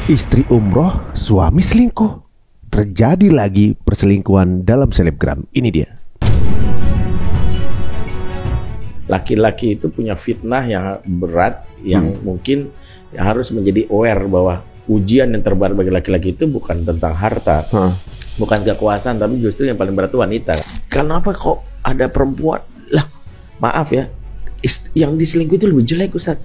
Istri umroh, suami selingkuh. Terjadi lagi perselingkuhan dalam selebgram. Ini dia. Laki-laki itu punya fitnah yang berat, yang mungkin harus menjadi aware bahwa ujian yang terberat bagi laki-laki itu bukan tentang harta, bukan kekuasaan, tapi justru yang paling berat itu wanita. Kenapa kok ada perempuan? Lah, maaf ya, yang diselingkuh itu lebih jelek, Ustaz.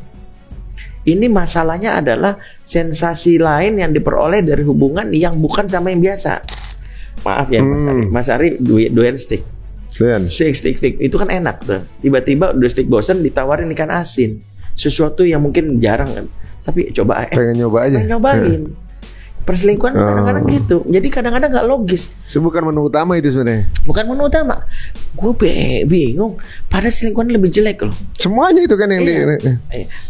Ini masalahnya adalah sensasi lain yang diperoleh dari hubungan yang bukan sama yang biasa. Maaf ya Mas Ari, Mas Ari doyan steak. Steak itu kan enak tuh. Tiba-tiba udah steak bosan ditawarin ikan asin. Sesuatu yang mungkin jarang kan. Tapi coba pengen nyoba aja. Pengen nyobain. Perselingkuhan kadang-kadang gitu. Jadi kadang-kadang nggak logis. Itu bukan menu utama itu sebenarnya. Bukan menu utama. Gue bingung. Pada selingkuhan lebih jelek loh. Semuanya itu kan yang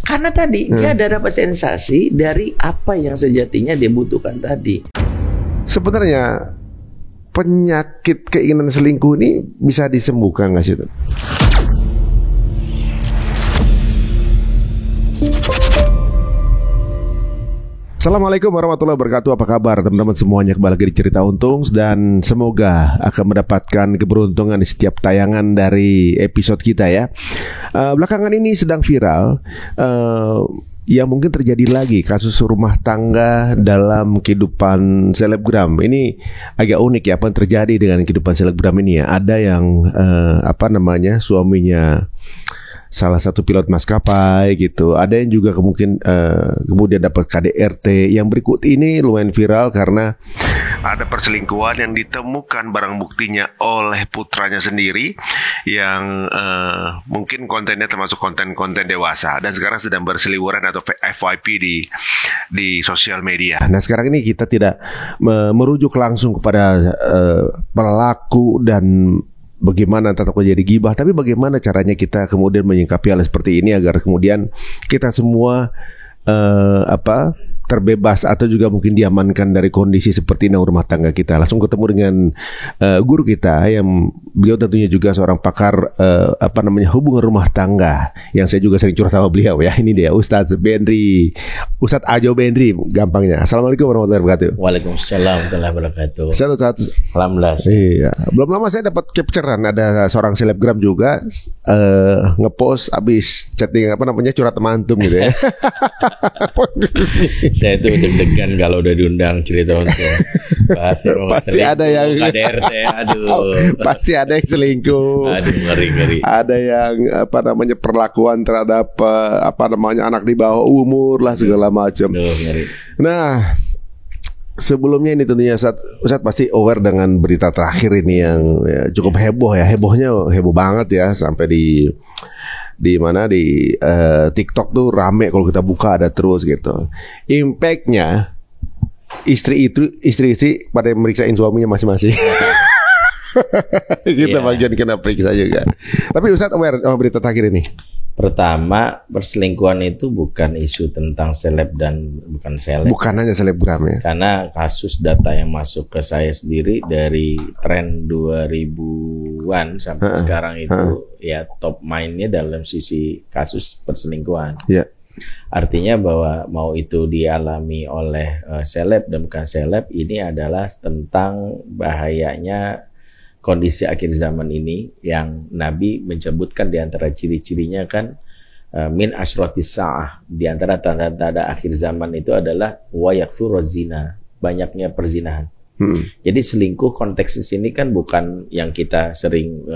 karena tadi dia ada dapat sensasi dari apa yang sejatinya dia butuhkan tadi. Sebenarnya penyakit keinginan selingkuh ini bisa disembuhkan nggak sih? Assalamualaikum warahmatullahi wabarakatuh. Apa kabar teman-teman semuanya? Kembali lagi di Cerita Untung, dan semoga akan mendapatkan keberuntungan di setiap tayangan dari episode kita ya. Belakangan ini sedang viral yang mungkin terjadi lagi kasus rumah tangga dalam kehidupan selebgram. Ini agak unik ya apa yang terjadi dengan kehidupan selebgram ini ya. Ada yang suaminya salah satu pilot maskapai gitu. Ada yang juga kemudian dapat KDRT. Yang berikut ini lumayan viral karena ada perselingkuhan yang ditemukan barang buktinya oleh putranya sendiri yang mungkin kontennya termasuk konten-konten dewasa dan sekarang sedang berseliweran atau FYP di sosial media. Nah sekarang ini kita tidak merujuk langsung kepada pelaku dan bagaimana tetap menjadi gibah, tapi bagaimana caranya kita kemudian menyikapi hal seperti ini agar kemudian kita semua terbebas atau juga mungkin diamankan dari kondisi seperti ini rumah tangga kita. Langsung ketemu dengan guru kita yang beliau tentunya juga seorang pakar hubungan rumah tangga yang saya juga sering curhat sama beliau ya. Ini dia Ustadz Ustadz Ajo Bendri gampangnya. Assalamualaikum warahmatullahi wabarakatuh. Waalaikumsalam warahmatullahi wabarakatuh. Ustadz. Alhamdulillah. Iya. Belum lama saya dapat capturean ada seorang selebgram juga ngepost abis chatting curhat mantum gitu ya. Saya tuh deg-degan kalau udah diundang Cerita Untung. Pasti ada yang KDRT, aduh. Pasti ada yang selingkuh. Aduh, ngeri. Ada yang perlakuan terhadap anak di bawah umur lah segala macam. Ngeri. Nah, sebelumnya ini tentunya Ustadz pasti aware dengan berita terakhir ini yang cukup heboh ya. Hebohnya heboh banget ya, sampai di TikTok tuh rame kalau kita buka ada terus gitu. Impactnya istri pada meriksain suaminya masing-masing. Kita bagian kena periksa juga. Tapi Ustadz aware sama berita terakhir ini? Pertama, perselingkuhan itu bukan isu tentang seleb dan bukan seleb. Bukan hanya selebgram ya. Karena kasus data yang masuk ke saya sendiri dari tren 2000-an sampai sekarang itu ya top mainnya dalam sisi kasus perselingkuhan. Ya. Artinya bahwa mau itu dialami oleh seleb dan bukan seleb, ini adalah tentang bahayanya kondisi akhir zaman ini yang Nabi menyebutkan di antara ciri-cirinya kan min asyratis sa'ah, di antara tanda-tanda akhir zaman itu adalah wa yakthuruz zina, banyaknya perzinahan. Jadi selingkuh konteks di sini kan bukan yang kita sering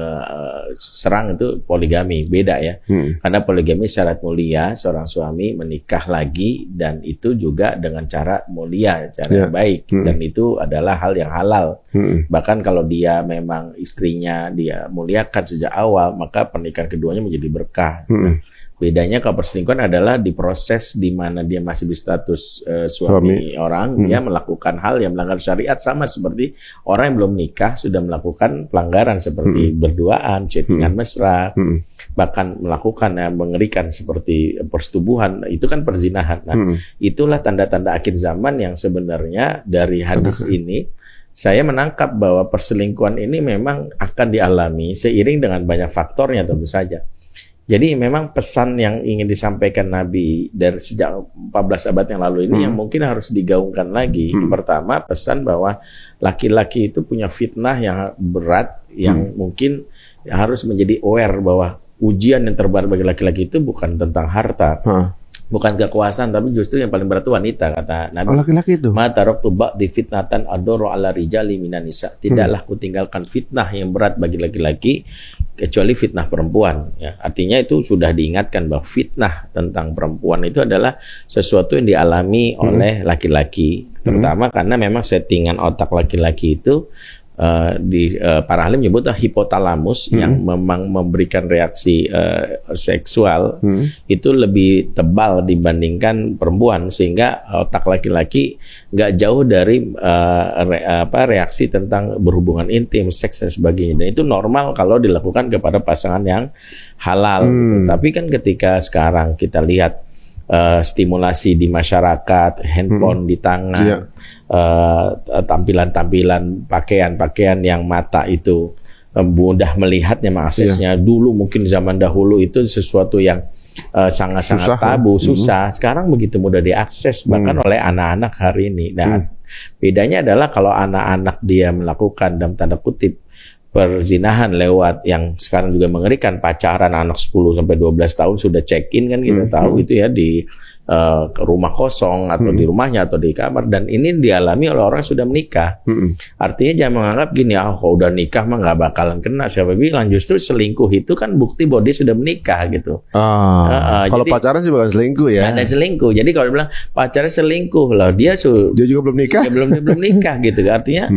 serang itu poligami, beda ya. Karena poligami syarat mulia, seorang suami menikah lagi dan itu juga dengan cara mulia, cara yang baik, dan itu adalah hal yang halal. Bahkan kalau dia memang istrinya dia muliakan sejak awal, maka pernikahan keduanya menjadi berkah. Bedanya kalau perselingkuhan adalah di proses di mana dia masih berstatus suami orang, dia melakukan hal yang melanggar syariat, sama seperti orang yang belum nikah sudah melakukan pelanggaran seperti berduaan, chattingan mesra, bahkan melakukan yang mengerikan seperti persetubuhan, itu kan perzinahan. Nah, itulah tanda-tanda akhir zaman yang sebenarnya dari hadis ini saya menangkap bahwa perselingkuhan ini memang akan dialami seiring dengan banyak faktornya tentu saja. Jadi memang pesan yang ingin disampaikan Nabi dari sejak 14 abad yang lalu ini yang mungkin harus digaungkan lagi. Pertama, pesan bahwa laki-laki itu punya fitnah yang berat, yang mungkin harus menjadi aware bahwa ujian yang terberat bagi laki-laki itu bukan tentang harta, bukan kekuasaan, tapi justru yang paling berat itu wanita, kata Nabi. Laki-laki itu. Ma taraktu ba'di fitnatan adoro ala rijali minan nisa. Tidaklah kutinggalkan fitnah yang berat bagi laki-laki kecuali fitnah perempuan. Ya, artinya itu sudah diingatkan bahwa fitnah tentang perempuan itu adalah sesuatu yang dialami oleh laki-laki, terutama karena memang settingan otak laki-laki itu para ahli menyebutlah hipotalamus yang memang memberikan reaksi seksual itu lebih tebal dibandingkan perempuan, sehingga otak laki-laki nggak jauh dari reaksi tentang berhubungan intim, seks dan sebagainya. Dan itu normal kalau dilakukan kepada pasangan yang halal. Gitu. Tapi kan ketika sekarang kita lihat stimulasi di masyarakat, handphone di tangan, tampilan-tampilan pakaian-pakaian yang mata itu mudah melihatnya, mengaksesnya. Dulu mungkin zaman dahulu itu sesuatu yang sangat-sangat tabu, susah. Sekarang begitu mudah diakses bahkan oleh anak-anak hari ini. Dan bedanya adalah kalau anak-anak dia melakukan dalam tanda kutip perzinahan lewat yang sekarang juga mengerikan, pacaran anak 10 sampai 12 tahun sudah check-in kan kita tahu itu ya di rumah kosong atau di rumahnya atau di kamar, dan ini dialami oleh orang yang sudah menikah. Artinya jangan menganggap gini, kalau udah nikah mah nggak bakalan kena. Siapa bilang? Justru selingkuh itu kan bukti bahwa dia sudah menikah gitu. Kalau pacaran sih bukan selingkuh ya. Ada selingkuh. Jadi kalau bilang pacaran selingkuh lah, dia juga belum nikah. Dia belum nikah gitu. Artinya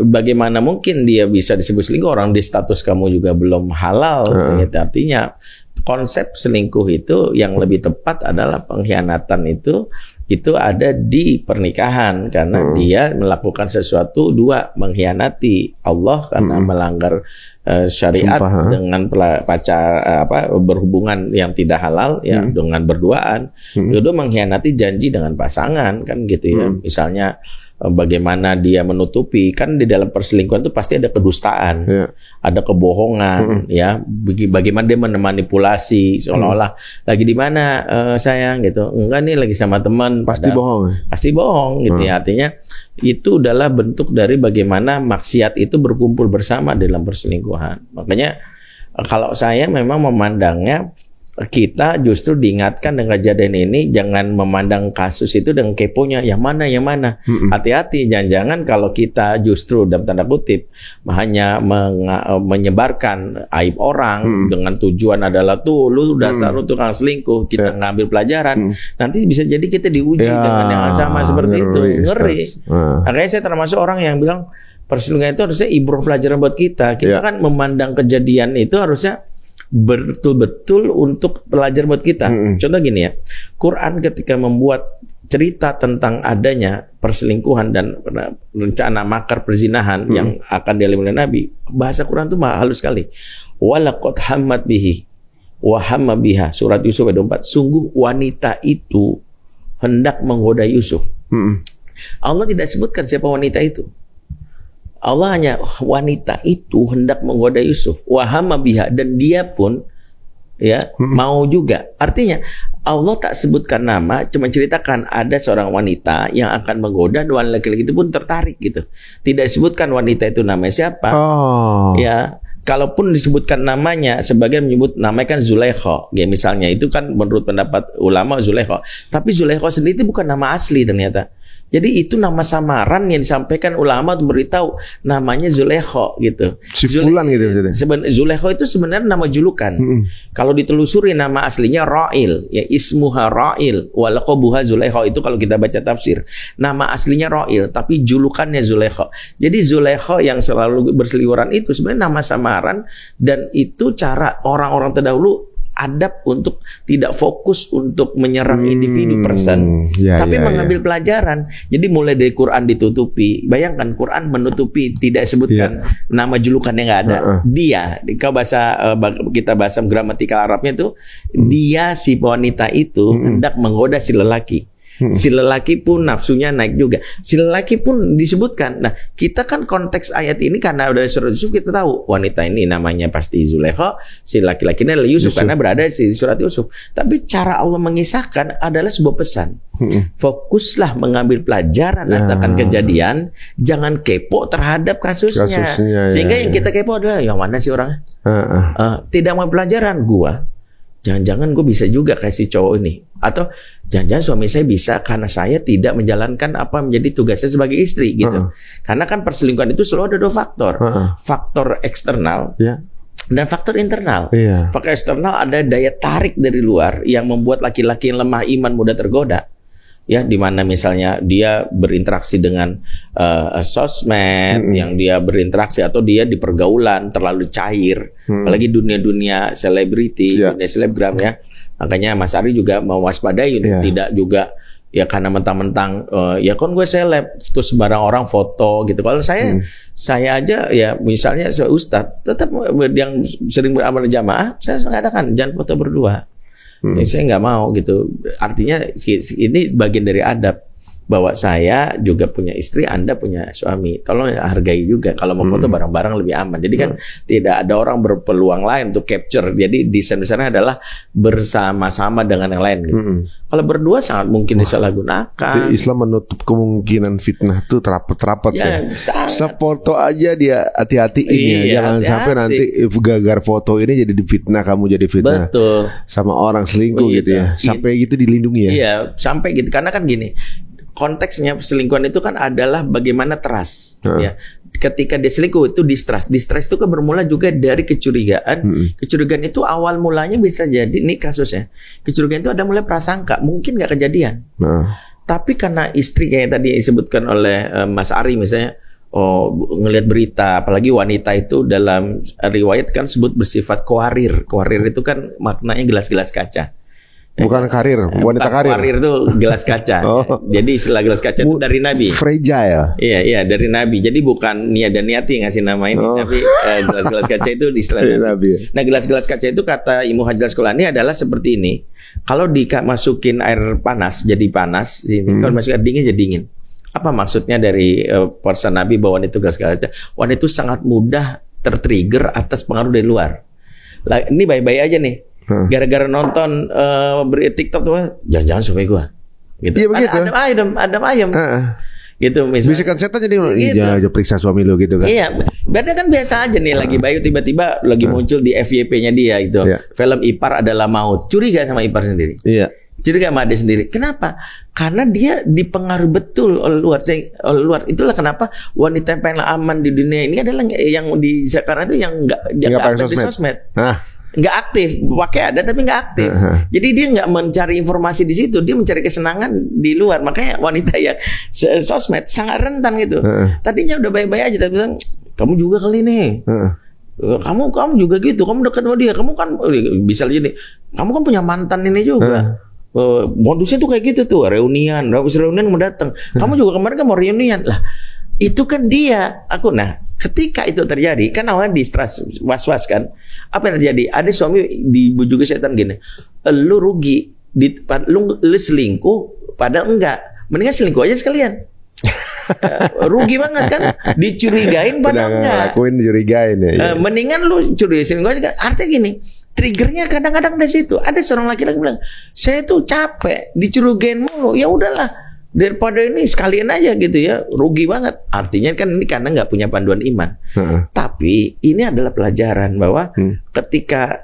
bagaimana mungkin dia bisa disebut selingkuh, orang di status kamu juga belum halal gitu. Artinya konsep selingkuh itu yang lebih tepat adalah pengkhianatan itu ada di pernikahan karena dia melakukan sesuatu, dua, mengkhianati Allah karena melanggar syariat dengan berhubungan yang tidak halal ya, dengan berduaan. Kedua, mengkhianati janji dengan pasangan kan gitu ya. Misalnya bagaimana dia menutupi, kan di dalam perselingkuhan itu pasti ada kedustaan, ada kebohongan, ya. Bagaimana dia memanipulasi seolah-olah lagi di mana sayang gitu, enggak nih lagi sama teman, pasti bohong gitu ya. Artinya itu adalah bentuk dari bagaimana maksiat itu berkumpul bersama dalam perselingkuhan. Makanya kalau saya memang memandangnya, kita justru diingatkan dengan kejadian ini jangan memandang kasus itu dengan keponya yang mana. Hati-hati, jangan-jangan kalau kita justru dalam tanda kutip hanya menyebarkan aib orang dengan tujuan adalah tuh lu dasar lu tukang selingkuh, kita ngambil pelajaran, nanti bisa jadi kita diuji dengan yang sama seperti itu. Ngeri. Makanya saya termasuk orang yang bilang perselingkuhan itu harusnya ibrah pelajaran buat kita. Kita kan memandang kejadian itu harusnya betul-betul untuk pelajar buat kita. Contoh gini ya, Quran ketika membuat cerita tentang adanya perselingkuhan dan rencana makar perzinahan yang akan dialami oleh Nabi, bahasa Quran itu halus sekali. Walaqad hammat bihi wa hamma biha, surat Yusuf ayat 4. Sungguh wanita itu hendak menggoda Yusuf. Allah tidak sebutkan siapa wanita itu. Allah hanya wanita itu hendak menggoda Yusuf, wahama biha, dan dia pun ya mau juga. Artinya Allah tak sebutkan nama, cuma ceritakan ada seorang wanita yang akan menggoda, dan laki-laki itu pun tertarik gitu. Tidak disebutkan wanita itu namanya siapa. Ya, kalaupun disebutkan namanya, sebagian menyebut namanya kan Zulaikha. Ya misalnya itu kan menurut pendapat ulama Zulaikha. Tapi Zulaikha sendiri itu bukan nama asli ternyata. Jadi itu nama samaran yang disampaikan ulama untuk beritahu namanya Zulaikha gitu. Si fulan gitu maksudnya. Zulaikha itu sebenarnya nama julukan. Kalau ditelusuri nama aslinya Ra'il, ya ismuha Ra'il wa laqabuha Zulaikha, itu kalau kita baca tafsir. Nama aslinya Ra'il tapi julukannya Zulaikha. Jadi Zulaikha yang selalu berseliweran itu sebenarnya nama samaran, dan itu cara orang-orang terdahulu adab untuk tidak fokus untuk menyerang individu person, tapi mengambil pelajaran. Jadi mulai dari Quran ditutupi. Bayangkan Quran menutupi, tidak sebutkan nama julukannya, nggak ada. Dia, kalau kita bahasa gramatikal Arabnya itu dia, si wanita itu hendak menggoda si lelaki. Si lelaki pun nafsunya naik juga. Si lelaki pun disebutkan. Nah, kita kan konteks ayat ini karena ada surat Yusuf, kita tahu wanita ini namanya pasti Zulaikha, si laki-laki ini adalah Yusuf karena berada di surat Yusuf. Tapi cara Allah mengisahkan adalah sebuah pesan. Fokuslah mengambil pelajaran akan kejadian, jangan kepo terhadap kasusnya. Sehingga yang kita kepo adalah yang mana sih orangnya? Tidak mau pelajaran gua. Jangan-jangan gue bisa juga kasih cowok ini. Atau jangan-jangan suami saya bisa karena saya tidak menjalankan apa menjadi tugasnya sebagai istri gitu. Karena kan perselingkuhan itu selalu ada 2 faktor. Faktor eksternal dan faktor internal. Faktor eksternal ada daya tarik dari luar yang membuat laki-laki yang lemah iman mudah tergoda. Ya, di mana misalnya dia berinteraksi dengan sosmed, yang dia berinteraksi atau dia di pergaulan terlalu cair, apalagi dunia-dunia selebriti, dunia selebgram ya. Makanya Mas Ari juga mewaspadai tidak juga ya karena mentang-mentang ya kan gue seleb terus sembarang orang foto gitu. Kalau saya aja ya misalnya Ustadz tetap yang sering beramal jamaah, saya mengatakan jangan foto berdua. Saya nggak mau gitu. Artinya ini bagian dari adab bahwa saya juga punya istri, Anda punya suami. Tolong hargai juga. Kalau mau foto bareng-bareng lebih aman. Jadi kan tidak ada orang berpeluang lain untuk capture. Jadi desain-desainnya adalah bersama-sama dengan yang lain gitu. Kalau berdua sangat mungkin disalahgunakan. Islam menutup kemungkinan fitnah tuh terapat ya. Sefoto aja dia hati-hatiin ya. Jangan sampai nanti gagar foto ini jadi difitnah, kamu jadi fitnah. Betul. Sama orang selingkuh gitu ya. Sampai gitu dilindungi ya. Iya, sampai gitu. Karena kan gini, konteksnya perselingkuhan itu kan adalah bagaimana trust ya. Ketika dia selingkuh itu distrust. Distrust itu kan bermula juga dari kecurigaan. Kecurigaan itu awal mulanya bisa jadi ini kasusnya. Kecurigaan itu ada mulai prasangka, mungkin nggak kejadian. Tapi karena istri kayak tadi disebutkan oleh Mas Ari misalnya, ngelihat berita, apalagi wanita itu dalam riwayat kan sebut bersifat kuarir. Kuarir itu kan maknanya gelas-gelas kaca. Bukan karir, wanita karir. Karir itu gelas kaca. Jadi istilah gelas kaca itu dari Nabi. Fragile. Iya dari Nabi. Jadi bukan niat dan niati ngasih nama ini, tapi gelas-gelas kaca itu di istilah Nabi. Nah, gelas-gelas kaca itu kata Ibnu Hajar Asqalani adalah seperti ini. Kalau dimasukin air panas jadi panas, kalau masukin air dingin jadi dingin. Apa maksudnya dari pesan Nabi bahwa wanita itu gelas kaca? Wanita itu sangat mudah tertrigger atas pengaruh dari luar. Lah, ini baik-baik aja nih. Gara-gara nonton TikTok tuh, jangan-jangan suami gue gitu. Iya begitu. Adem ayam. Gitu misalnya. Bisikan setan jadi iya, periksa suami lu gitu kan. Iya. Berarti kan biasa aja nih lagi Bayu tiba-tiba lagi muncul di FYP-nya dia itu. Film Ipar Adalah Maut. Curiga sama Ipar sendiri. Iya. Curiga sama dia sendiri. Kenapa? Karena dia dipengaruhi betul oleh luar. Itulah kenapa wanita yang paling aman di dunia ini adalah yang di sekarang itu yang enggak aktif di sosmed. Nggak aktif, pakai ada tapi nggak aktif. Jadi dia nggak mencari informasi di situ, dia mencari kesenangan di luar. Makanya wanita yang sosmed sangat rentan gitu. Tadinya udah baik-baik aja, tapi bilang kamu juga kali nih. Kamu juga gitu, kamu dekat sama dia, kamu kan bisa jadi, kamu kan punya mantan ini juga. Modusnya tuh kayak gitu tuh, reunian mau datang. Kamu juga kemarin kan mau reunian lah. Itu kan dia, ketika itu terjadi, kan awalnya distrust, was-was kan. Apa yang terjadi? Ada suami dibujuki setan gini, lu rugi, lu selingkuh, padahal enggak. Mendingan selingkuh aja sekalian. Rugi banget kan, dicurigain padahal enggak. Lakuin dicurigain ya. Mendingan lu curigain selingkuh aja. Artinya gini, triggernya kadang-kadang dari situ. Ada seorang laki-laki bilang, saya tuh capek, dicurigain mulu, ya udahlah. Daripada ini sekalian aja gitu ya, rugi banget. Artinya kan ini karena nggak punya panduan iman. Tapi ini adalah pelajaran bahwa ketika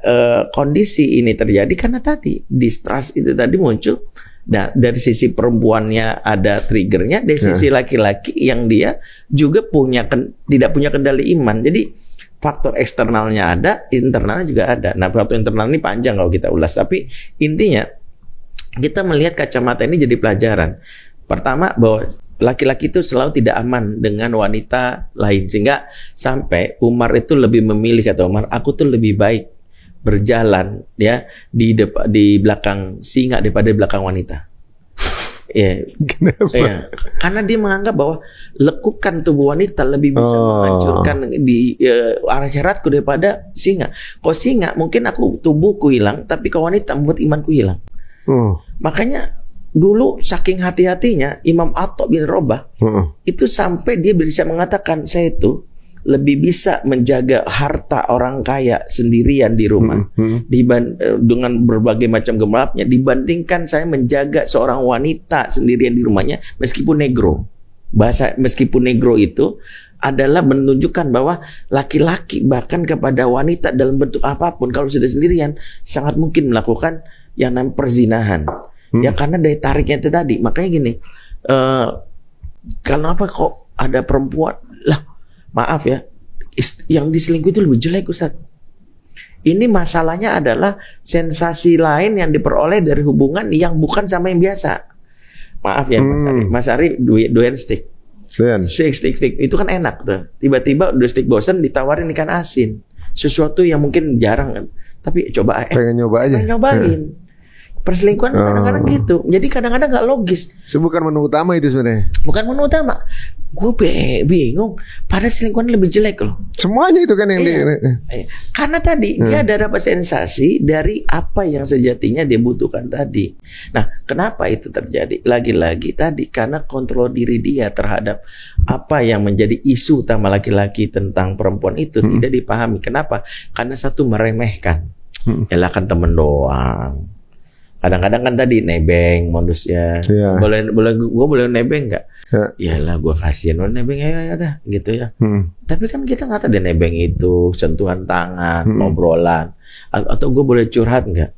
kondisi ini terjadi karena tadi distrust itu tadi muncul. Nah, dari sisi perempuannya ada triggernya, dari sisi laki-laki yang dia juga tidak punya kendali iman. Jadi faktor eksternalnya ada, internalnya juga ada. Nah, faktor internal ini panjang kalau kita ulas. Tapi intinya kita melihat kacamata ini jadi pelajaran. Pertama, bahwa laki-laki itu selalu tidak aman dengan wanita lain. Sehingga sampai Umar itu lebih memilih, kata Umar, aku tuh lebih baik berjalan ya di belakang singa daripada di belakang wanita. Ya, karena dia menganggap bahwa lekukan tubuh wanita lebih bisa menghancurkan di akhiratku daripada singa. Kalau singa mungkin tubuhku hilang, tapi kalau wanita membuat imanku hilang. Makanya dulu saking hati-hatinya Imam Atha bin Robah itu sampai dia bisa mengatakan, saya itu lebih bisa menjaga harta orang kaya sendirian di rumah dengan berbagai macam gemerlapnya dibandingkan saya menjaga seorang wanita sendirian di rumahnya meskipun negro. Meskipun negro itu adalah menunjukkan bahwa laki-laki bahkan kepada wanita dalam bentuk apapun kalau sudah sendirian sangat mungkin melakukan yang namanya perzinahan. Ya karena daya tariknya itu tadi. Makanya gini, kenapa kok ada perempuan lah, maaf ya, yang diselingkuh itu lebih jelek Ustaz. Ini masalahnya adalah sensasi lain yang diperoleh dari hubungan yang bukan sama yang biasa. Maaf ya Mas Ari doyan steak. Steak itu kan enak tuh. Tiba-tiba udah steak bosan ditawarin ikan asin. Sesuatu yang mungkin jarang kan. Tapi coba pengen nyoba aja. Pengen nyobain. Perselingkuhan kadang-kadang gitu. Jadi kadang-kadang nggak logis. Itu bukan menu utama itu sebenarnya. Bukan menu utama. Gue bingung. Padahal selingkuhan lebih jelek loh. Semuanya itu kan yang karena tadi dia ada dapat sensasi dari apa yang sejatinya dia butuhkan tadi. Nah, kenapa itu terjadi? Lagi-lagi tadi karena kontrol diri dia terhadap apa yang menjadi isu utama laki-laki tentang perempuan itu tidak dipahami. Kenapa? Karena satu meremehkan. Elah kan temen doang. Kadang-kadang kan tadi nebeng modusnya. Gue boleh nebeng nggak? Iyalah gue kasihan lo nebeng ya dah gitu ya. Tapi kan kita nggak tahu dia nebeng itu sentuhan tangan, obrolan, atau gue boleh curhat nggak?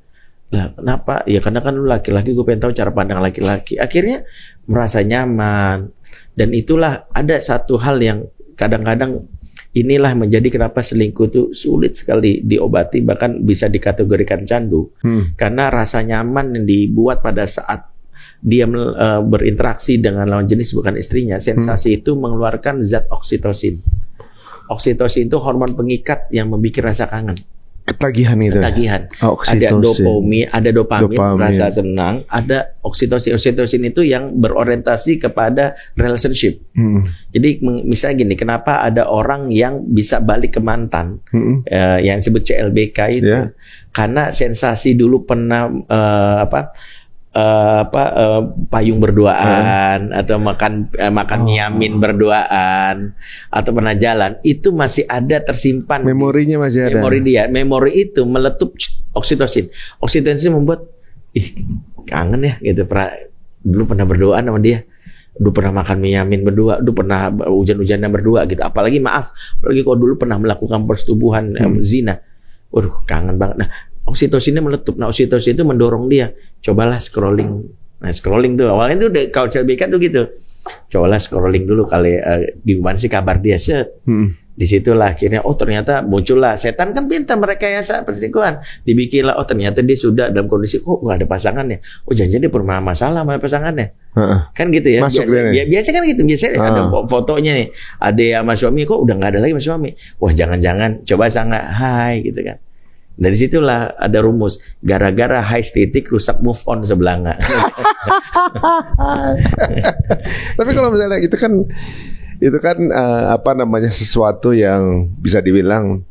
Lah kenapa? Ya karena kan lu laki-laki, gue pengen tahu cara pandang laki-laki. Akhirnya merasa nyaman dan itulah ada satu hal yang kadang-kadang inilah menjadi kenapa selingkuh itu sulit sekali diobati, bahkan bisa dikategorikan candu. Karena rasa nyaman yang dibuat pada saat dia berinteraksi dengan lawan jenis bukan istrinya, sensasi itu mengeluarkan zat oksitosin. Oksitosin itu hormon pengikat yang membuat rasa kangen. Ketagihan itu. Ketagihan. Ada dopamin, rasa senang, ada oksitosin. Oksitosin itu yang berorientasi kepada relationship. Jadi misalnya gini, kenapa ada orang yang bisa balik ke mantan, yang disebut CLBK itu, karena sensasi dulu pernah payung berduaan atau makan miamin berduaan atau pernah jalan, itu masih ada tersimpan, memorinya masih ada, memori itu meletup oksitosin membuat kangen ya gitu, dulu pernah berduaan sama dia, dulu pernah makan miamin berdua, dulu pernah hujan-hujanan berdua gitu, apalagi kalau dulu pernah melakukan persetubuhan zina, waduh kangen banget. Nah, oksitosinnya meletup. Nah, oksitosin itu mendorong dia, cobalah scrolling. Nah, scrolling tuh awalnya tuh kalau CLBK tuh gitu. Cobalah scrolling dulu kali di mana sih kabar dia set. Disitulah akhirnya ternyata muncullah setan kan pintar merekayasa perselingkuhan. Dibikinlah ternyata dia sudah dalam kondisi nggak ada pasangannya. Jangan-jangan dia pernah masalah sama pasangannya. Kan gitu ya. Biasa kan gitu. Biasanya ada fotonya nih. Ada sama suami udah nggak ada lagi sama suami. Wah, jangan-jangan coba sangat hai gitu kan. Dari situlah ada rumus, gara-gara high titik rusak move on sebelanga. Tapi kalau misalnya itu kan sesuatu yang bisa dibilang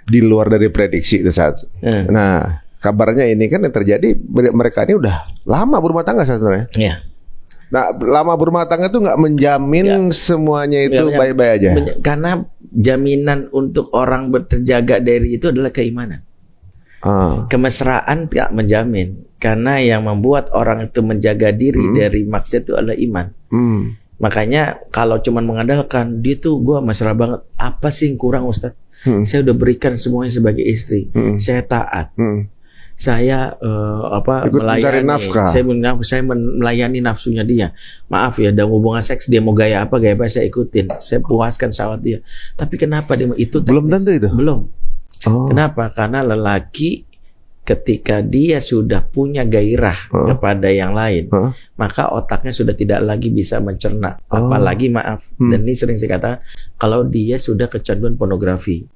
di luar dari prediksi itu saat. Nah, kabarnya ini kan yang terjadi, mereka ini udah lama berumah tangga sebenarnya. Nah, lama berumah tangga itu nggak menjamin semuanya itu baik-baik aja. Karena jaminan untuk orang terjaga dari itu adalah keimanan. Kemesraan tidak menjamin, karena yang membuat orang itu menjaga diri dari maksiat itu adalah iman. Makanya kalau cuma mengandalkan dia tuh gue mesra banget, apa sih yang kurang Ustaz? Saya udah berikan semuanya sebagai istri, saya taat, saya melayani nafkah. Saya melayani nafsunya dia. Maaf ya, dalam hubungan seks dia mau gaya apa saya ikutin, saya puaskan syahwat dia. Tapi kenapa dia itu belum tentu itu? Belum. Kenapa? Karena lelaki ketika dia sudah punya gairah kepada yang lain, maka otaknya sudah tidak lagi bisa mencerna. Apalagi dan ini sering saya katakan, kalau dia sudah kecanduan pornografi.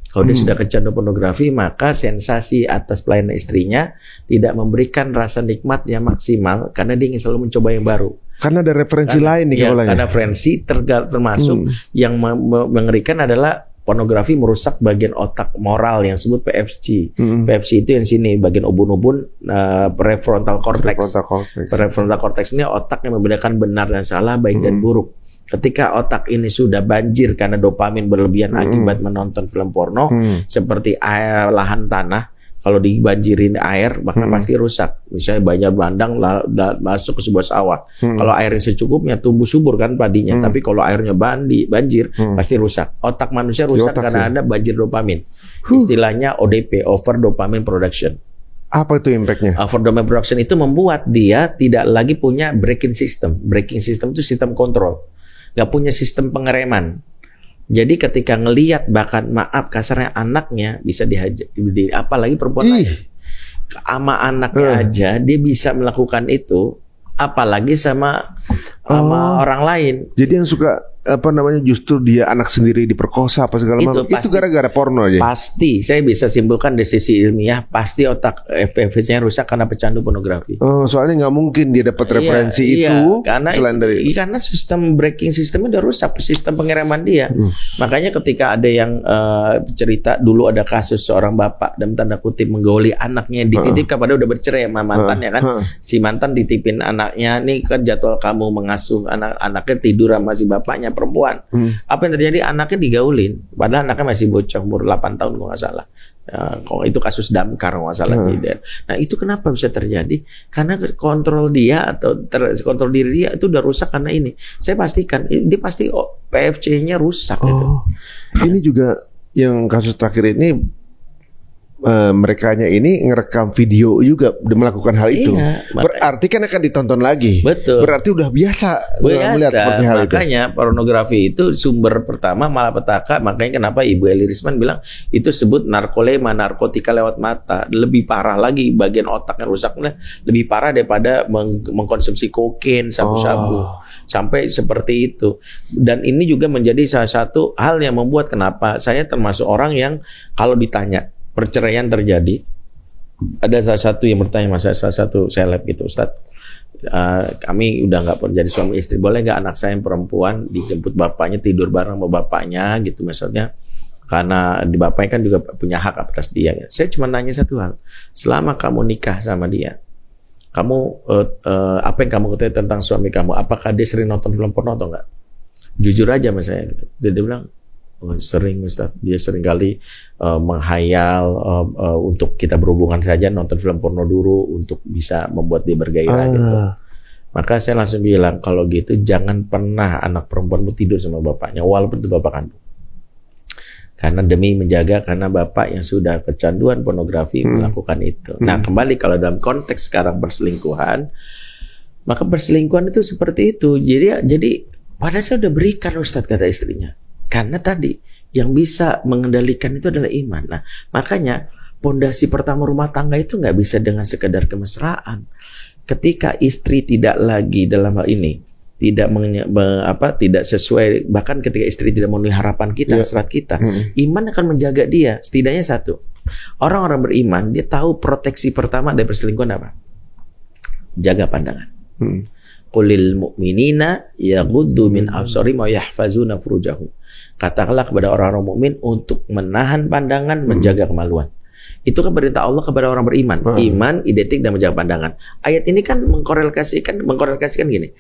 Kalau dia sudah kecanduan pornografi, maka sensasi atas pelayanan istrinya tidak memberikan rasa nikmat yang maksimal, karena dia ingin selalu mencoba yang baru. Karena ada referensi lain nih kepalanya. Karena referensi termasuk yang mengerikan adalah pornografi merusak bagian otak moral yang disebut PFC. PFC itu yang sini, bagian ubun-ubun prefrontal cortex. Prefrontal cortex ini otak yang membedakan benar dan salah, baik dan buruk. Ketika otak ini sudah banjir karena dopamin berlebihan akibat menonton film porno, seperti air, lahan tanah, kalau dibanjirin air maka pasti rusak. Misalnya banyak bandang masuk ke sebuah sawah. Kalau airnya secukupnya tumbuh subur kan padinya. Tapi kalau airnya banjir pasti rusak. Otak manusia rusak karena ada banjir dopamin. Istilahnya ODP, over dopamine production. Apa itu impactnya? Over dopamine production itu membuat dia tidak lagi punya braking system. Braking system itu sistem kontrol. Nggak punya sistem pengereman. Jadi ketika ngelihat bahkan maaf kasarnya anaknya bisa dihajar, apalagi perempuan lain, sama anaknya aja dia bisa melakukan itu, apalagi sama orang lain. Jadi yang suka justru dia anak sendiri diperkosa apa segala macam itu gara-gara porno aja. Pasti, saya bisa simpulkan dari sisi ilmiah, pasti otak FFC-nya rusak karena pecandu pornografi. Soalnya nggak mungkin dia dapat referensi itu karena sistem braking sistemnya udah rusak, sistem pengereman dia. Makanya ketika ada yang cerita dulu ada kasus seorang bapak dan tanda kutip menggauli anaknya, dititip kepada udah bercerai sama mantannya kan. Si mantan ditipin anaknya, nih kan jadwal kamu mengasuh anaknya tidur sama si bapaknya perempuan. Apa yang terjadi? Anaknya digaulin. Padahal anaknya masih bocah umur 8 tahun kalau nggak salah. Itu kasus damkar kalau nggak salah. Nah itu kenapa bisa terjadi? Karena kontrol dia atau kontrol diri dia itu udah rusak karena ini. Saya pastikan dia pasti PFC-nya rusak. Gitu. Ini juga yang kasus terakhir ini merekanya ini ngerekam video juga melakukan hal itu. Berarti kan akan ditonton lagi. Betul. Berarti udah biasa melihat seperti hal itu. Makanya pornografi itu sumber pertama malapetaka. Makanya kenapa Ibu Eli Risman bilang itu sebut narkolema, narkotika lewat mata. Lebih parah lagi, bagian otaknya rusaknya lebih parah daripada mengkonsumsi kokain, sabu-sabu. Sampai seperti itu. Dan ini juga menjadi salah satu hal yang membuat kenapa saya termasuk orang yang kalau ditanya perceraian terjadi, ada salah satu yang bertanya salah satu seleb gitu, Ustadz, kami udah nggak jadi suami istri, boleh nggak anak saya yang perempuan dijemput bapaknya tidur bareng sama bapaknya gitu misalnya, karena di bapaknya kan juga punya hak atas dia. Saya cuma nanya satu hal, selama kamu nikah sama dia, kamu apa yang kamu ketahui tentang suami kamu? Apakah dia sering nonton film porno atau enggak? Jujur aja sama saya gitu. Dia bilang sering, Ustaz. Dia sering kali menghayal untuk kita berhubungan saja nonton film porno dulu untuk bisa membuat dia bergairah gitu. Maka saya langsung bilang, kalau gitu jangan pernah anak perempuanmu tidur sama bapaknya walaupun itu bapak kandung. Karena demi menjaga, karena bapak yang sudah kecanduan pornografi melakukan itu. Nah, kembali kalau dalam konteks sekarang perselingkuhan, maka perselingkuhan itu seperti itu. Jadi padahal saya udah berikan, Ustadz, kata istrinya. Karena tadi yang bisa mengendalikan itu adalah iman. Nah, makanya pondasi pertama rumah tangga itu nggak bisa dengan sekedar kemesraan. Ketika istri tidak lagi dalam hal ini tidak sesuai, bahkan ketika istri tidak memenuhi harapan kita, hasrat kita, iman akan menjaga dia. Setidaknya satu, orang-orang beriman dia tahu proteksi pertama dari perselingkuhan apa? Jaga pandangan. Qulil mu'minina yaghuddu min absarihim wa yahfazuna furujahum. Katakanlah kepada orang-orang mukmin untuk menahan pandangan, menjaga kemaluan. Itu kan perintah Allah kepada orang beriman. Iman identik dan menjaga pandangan. Ayat ini kan mengkorelasikan gini.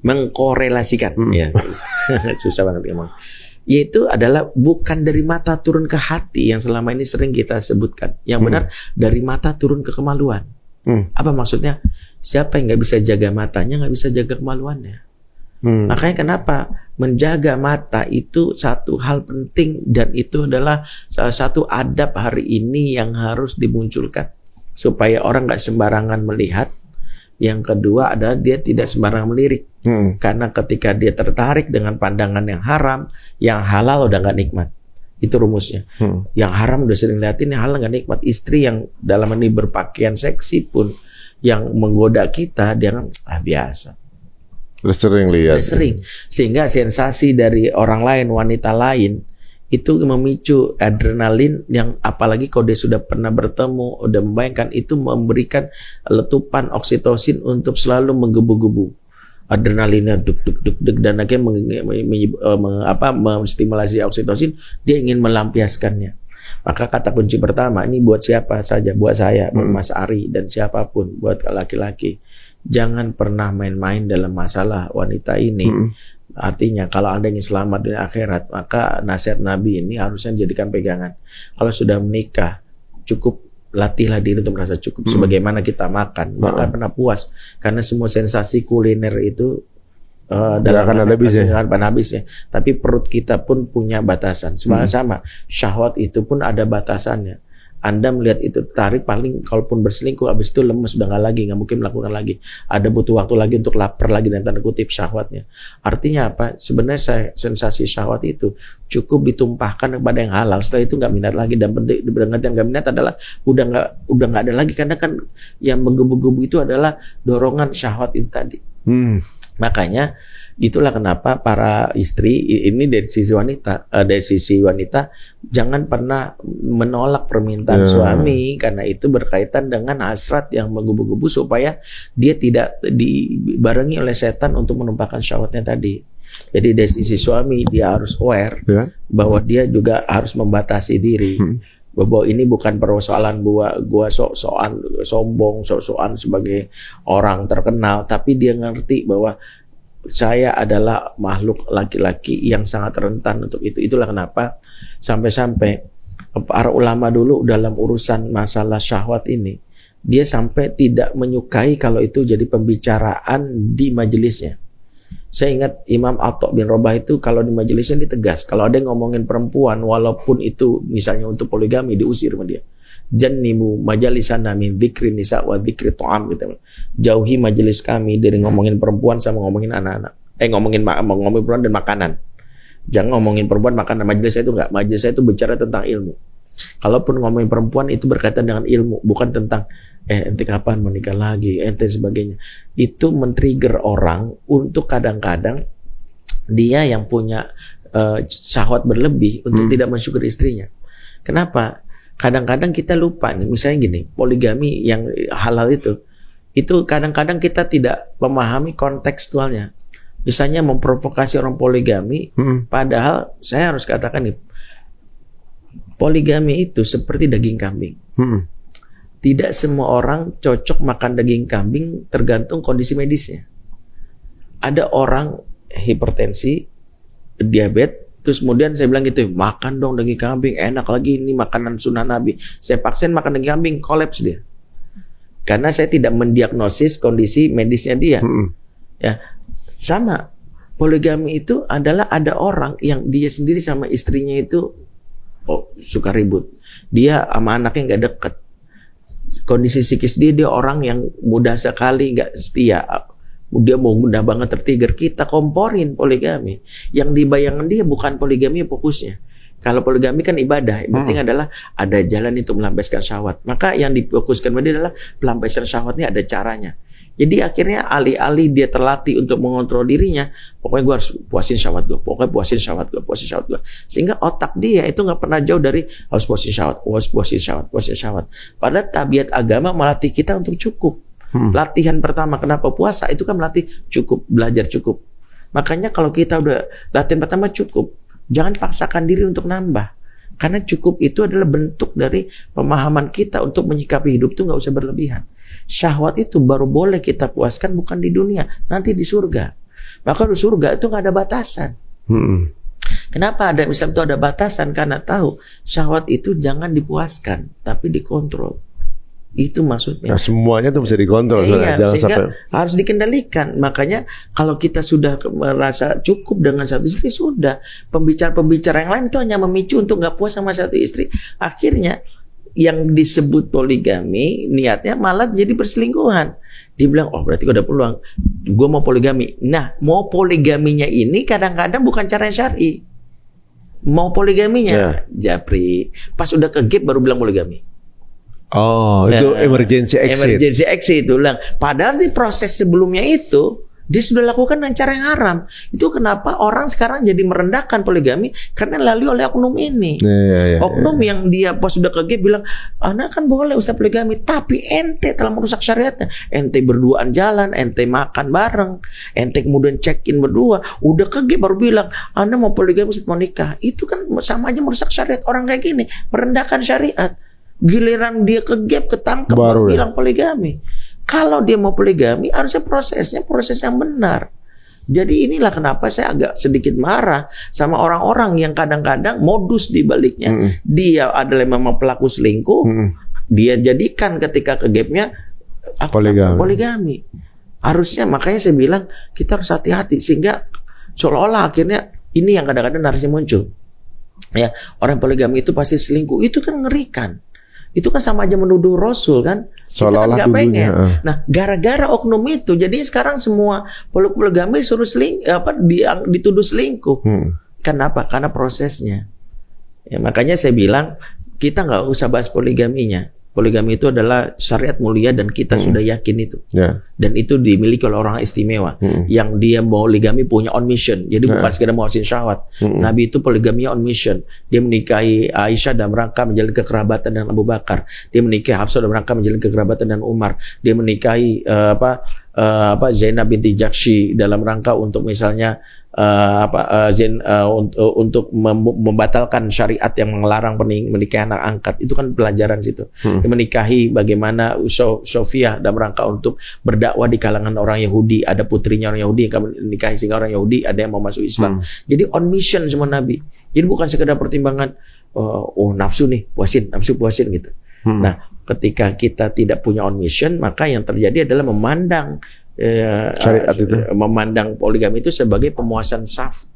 Mengkorelasikan ya. Susah banget emang. Yaitu adalah bukan dari mata turun ke hati yang selama ini sering kita sebutkan. Yang benar dari mata turun ke kemaluan. Apa maksudnya? Siapa yang nggak bisa jaga matanya nggak bisa jaga kemaluannya. Makanya kenapa menjaga mata itu satu hal penting, dan itu adalah salah satu adab hari ini yang harus dimunculkan supaya orang nggak sembarangan melihat. Yang kedua adalah dia tidak sembarangan melirik, karena ketika dia tertarik dengan pandangan yang haram, yang halal udah nggak nikmat. Itu rumusnya. Yang haram udah sering liatin, yang halal nggak nikmat. Istri yang dalam ini berpakaian seksi pun yang menggoda kita, dia kan biasa. Udah sering lihat. Sehingga sensasi dari orang lain, wanita lain, itu memicu adrenalin yang apalagi kalau dia sudah pernah bertemu, udah membayangkan, itu memberikan letupan oksitosin untuk selalu menggebu-gebu. adrenalinnya deg deg deg deg dan akhirnya menstimulasi oksitosin, dia ingin melampiaskannya. Maka kata kunci pertama ini buat siapa saja, buat saya, buat Mas Ari dan siapapun, buat laki-laki, jangan pernah main-main dalam masalah wanita ini. Artinya kalau Anda ingin selamat di akhirat, maka nasihat Nabi ini harusnya dijadikan pegangan. Kalau sudah menikah, cukup latihlah diri untuk merasa cukup. Sebagaimana kita makan pernah puas, karena semua sensasi kuliner itu dalam habisnya. Tapi perut kita pun punya batasan. Sama syahwat itu pun ada batasannya. Anda melihat itu tarik, paling kalaupun berselingkuh habis itu lemes, sudah nggak mungkin melakukan lagi. Ada butuh waktu lagi untuk lapar lagi dan tanda kutip syahwatnya. Artinya apa? Sebenarnya sensasi syahwat itu cukup ditumpahkan kepada yang halal. Setelah itu nggak minat lagi, dan penting yang nggak minat adalah udah nggak ada lagi, karena kan yang menggebu-gebu itu adalah dorongan syahwat itu tadi. Makanya itulah kenapa para istri ini dari sisi wanita jangan pernah menolak permintaan suami, karena itu berkaitan dengan hasrat yang menggebu-gebu supaya dia tidak dibarengi oleh setan untuk menumpahkan syahwatnya tadi. Jadi dari sisi suami dia harus aware bahwa dia juga harus membatasi diri. Bahwa ini bukan persoalan gua sok-sokan sombong, sok-sokan sebagai orang terkenal, tapi dia ngerti bahwa saya adalah makhluk laki-laki yang sangat rentan untuk itu. Itulah kenapa sampai para ulama dulu dalam urusan masalah syahwat ini, dia sampai tidak menyukai kalau itu jadi pembicaraan di majelisnya. Saya ingat Imam Atha bin Rabah itu kalau di majelisnya dia tegas. Kalau ada yang ngomongin perempuan, walaupun itu misalnya untuk poligami, diusir sama dia. Jannibu majalisana min dzikri nisa wa dzikri ta'am gitu. Jauhi majelis kami dari ngomongin perempuan sama ngomongin anak-anak. Ngomongin perempuan dan makanan. Jangan ngomongin perempuan makanan. Majelis saya itu enggak. Majelis saya itu bicara tentang ilmu. Kalaupun ngomongin perempuan itu berkaitan dengan ilmu, bukan tentang ente kapan menikah lagi, ente sebagainya. Itu men-trigger orang untuk kadang-kadang dia yang punya syahwat berlebih untuk tidak mensyukuri istrinya. Kenapa? Kadang-kadang kita lupa nih, misalnya gini, poligami yang halal itu kadang-kadang kita tidak memahami kontekstualnya. Misalnya memprovokasi orang poligami, padahal saya harus katakan nih, poligami itu seperti daging kambing. Tidak semua orang cocok makan daging kambing, tergantung kondisi medisnya. Ada orang hipertensi, diabetes, terus kemudian saya bilang gitu, makan dong daging kambing, enak lagi, ini makanan sunnah Nabi. Saya paksain makan daging kambing, kolaps dia. Karena saya tidak mendiagnosis kondisi medisnya dia. Ya, sama. Poligami itu adalah ada orang yang dia sendiri sama istrinya itu suka ribut. Dia sama anaknya nggak deket. Kondisi psikis dia orang yang mudah sekali nggak setia. Dia mau mudah banget tertrigger, kita komporin poligami. Yang dibayangkan dia bukan poligami fokusnya. Kalau poligami kan ibadah, yang penting adalah ada jalan untuk melampiaskan syahwat. Maka yang difokuskan pada dia adalah pelampiasan syahwatnya ada caranya. Jadi akhirnya alih-alih dia terlatih untuk mengontrol dirinya, pokoknya gue harus puasin syahwat gue, pokoknya puasin syahwat gue. Sehingga otak dia itu nggak pernah jauh dari harus puasin syahwat. Padahal tabiat agama melatih kita untuk cukup. Latihan pertama kenapa puasa itu kan melatih cukup, belajar cukup. Makanya kalau kita udah latihan pertama cukup, jangan paksakan diri untuk nambah. Karena cukup itu adalah bentuk dari pemahaman kita untuk menyikapi hidup itu nggak usah berlebihan. Syahwat itu baru boleh kita puaskan bukan di dunia, nanti di surga. Maka di surga itu nggak ada batasan. Kenapa ada Islam itu ada batasan? Karena tahu syahwat itu jangan dipuaskan, tapi dikontrol. Itu maksudnya. Nah, semuanya tuh bisa dikontrol. Iya, sehingga harus dikendalikan. Makanya kalau kita sudah merasa cukup dengan satu istri, sudah. Pembicara-pembicara yang lain itu hanya memicu untuk nggak puas sama satu istri. Akhirnya yang disebut poligami niatnya malah jadi perselingkuhan. Dia bilang, oh berarti gue ada peluang, gue mau poligami. Nah, mau poligaminya ini kadang-kadang bukan cara syar'i. Mau poligaminya, Japri, pas udah ke gap baru bilang poligami. Oh, itu emergency exit. Emergency exit itu bilang. Padahal di proses sebelumnya itu Dia sudah lakukan dengan cara yang haram. Itu kenapa orang sekarang jadi merendahkan poligami karena lalui oleh oknum ini. Oknum yang dia pas sudah ke bilang, anak kan boleh Ustaz poligami, tapi ente telah merusak syariatnya. Ente berduaan jalan, ente makan bareng, ente kemudian check-in berdua, udah ke baru bilang, Anda mau poligami Ustaz mau nikah. Itu kan sama aja merusak syariat. Orang kayak gini merendahkan syariat. Giliran dia ke ketangkep baru bilang poligami. Kalau dia mau poligami, harusnya prosesnya proses yang benar. Jadi inilah kenapa saya agak sedikit marah sama orang-orang yang kadang-kadang modus di baliknya. Dia adalah memang pelaku selingkuh, dia jadikan ketika ke poligami. Harusnya, makanya saya bilang kita harus hati-hati sehingga seolah-olah akhirnya ini yang kadang-kadang narasi muncul. Ya, orang poligami itu pasti selingkuh, itu kan ngerikan. Itu kan sama aja menuduh Rasul kan. Seolah-olah kita kan pengen. Nah, gara-gara oknum itu, jadi sekarang semua poligami suruh dituduh selingkuh. Kenapa? Karena prosesnya. Ya, makanya saya bilang kita nggak usah bahas poligaminya. Poligami itu adalah syariat mulia dan kita sudah yakin itu. Dan itu dimiliki oleh orang istimewa. Yang dia poligami punya on mission. Jadi bukan sekedar muasin syahwat. Nabi itu poligaminya on mission. Dia menikahi Aisyah dalam rangka menjalin kekerabatan dengan Abu Bakar. Dia menikahi Hafsah dalam rangka menjalin kekerabatan dengan Umar. Dia menikahi Zainab binti Jahsy dalam rangka untuk misalnya untuk membatalkan syariat yang melarang menikahi anak angkat. Itu kan pelajaran situ. Dia menikahi bagaimana Sofia dalam rangka untuk berdakwah di kalangan orang Yahudi. Ada putrinya orang Yahudi yang menikahi sehingga orang Yahudi ada yang mau masuk Islam. Jadi on mission semua Nabi. Jadi bukan sekedar pertimbangan nafsu nih puasin gitu. Nah, ketika kita tidak punya on mission, maka yang terjadi adalah memandang syariat itu, memandang poligami itu sebagai pemuasan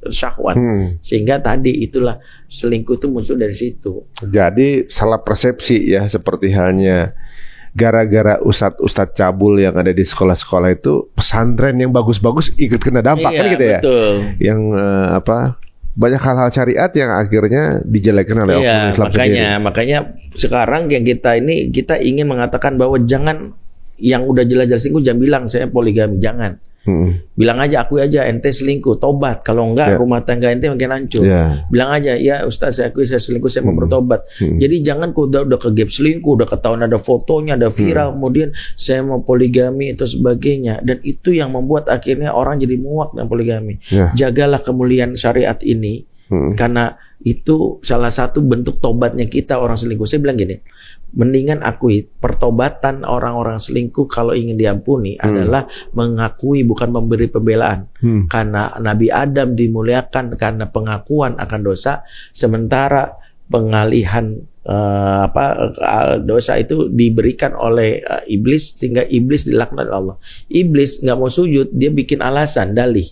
syahwat. Sehingga tadi itulah selingkuh itu muncul dari situ. Jadi salah persepsi ya, seperti halnya gara-gara ustadz cabul yang ada di sekolah-sekolah itu, pesantren yang bagus-bagus ikut kena dampak kan gitu ya. Betul. Yang banyak hal-hal syariat yang akhirnya dijelekan oleh oknum Islam sendiri. Makanya sekarang yang kita ingin mengatakan bahwa jangan yang udah jelas-jelas selingkuh jangan bilang saya poligami, jangan. Bilang aja akui aja ente selingkuh, tobat. Kalau enggak rumah tangga ente makin hancur. Bilang aja ya Ustaz saya akui saya selingkuh, saya mau bertobat. Jadi jangan udah ke selingkuh, udah ketahuan ada fotonya, ada viral, kemudian saya mau poligami itu sebagainya. Dan itu yang membuat akhirnya orang jadi muak dengan poligami. Jagalah kemuliaan syariat ini karena itu salah satu bentuk tobatnya kita orang selingkuh. Saya bilang gini, mendingan akui. Pertobatan orang-orang selingkuh kalau ingin diampuni adalah mengakui, bukan memberi pembelaan. Karena Nabi Adam dimuliakan karena pengakuan akan dosa, sementara pengalihan dosa itu diberikan oleh iblis, sehingga iblis dilaknat Allah. Iblis nggak mau sujud, dia bikin alasan, dalih.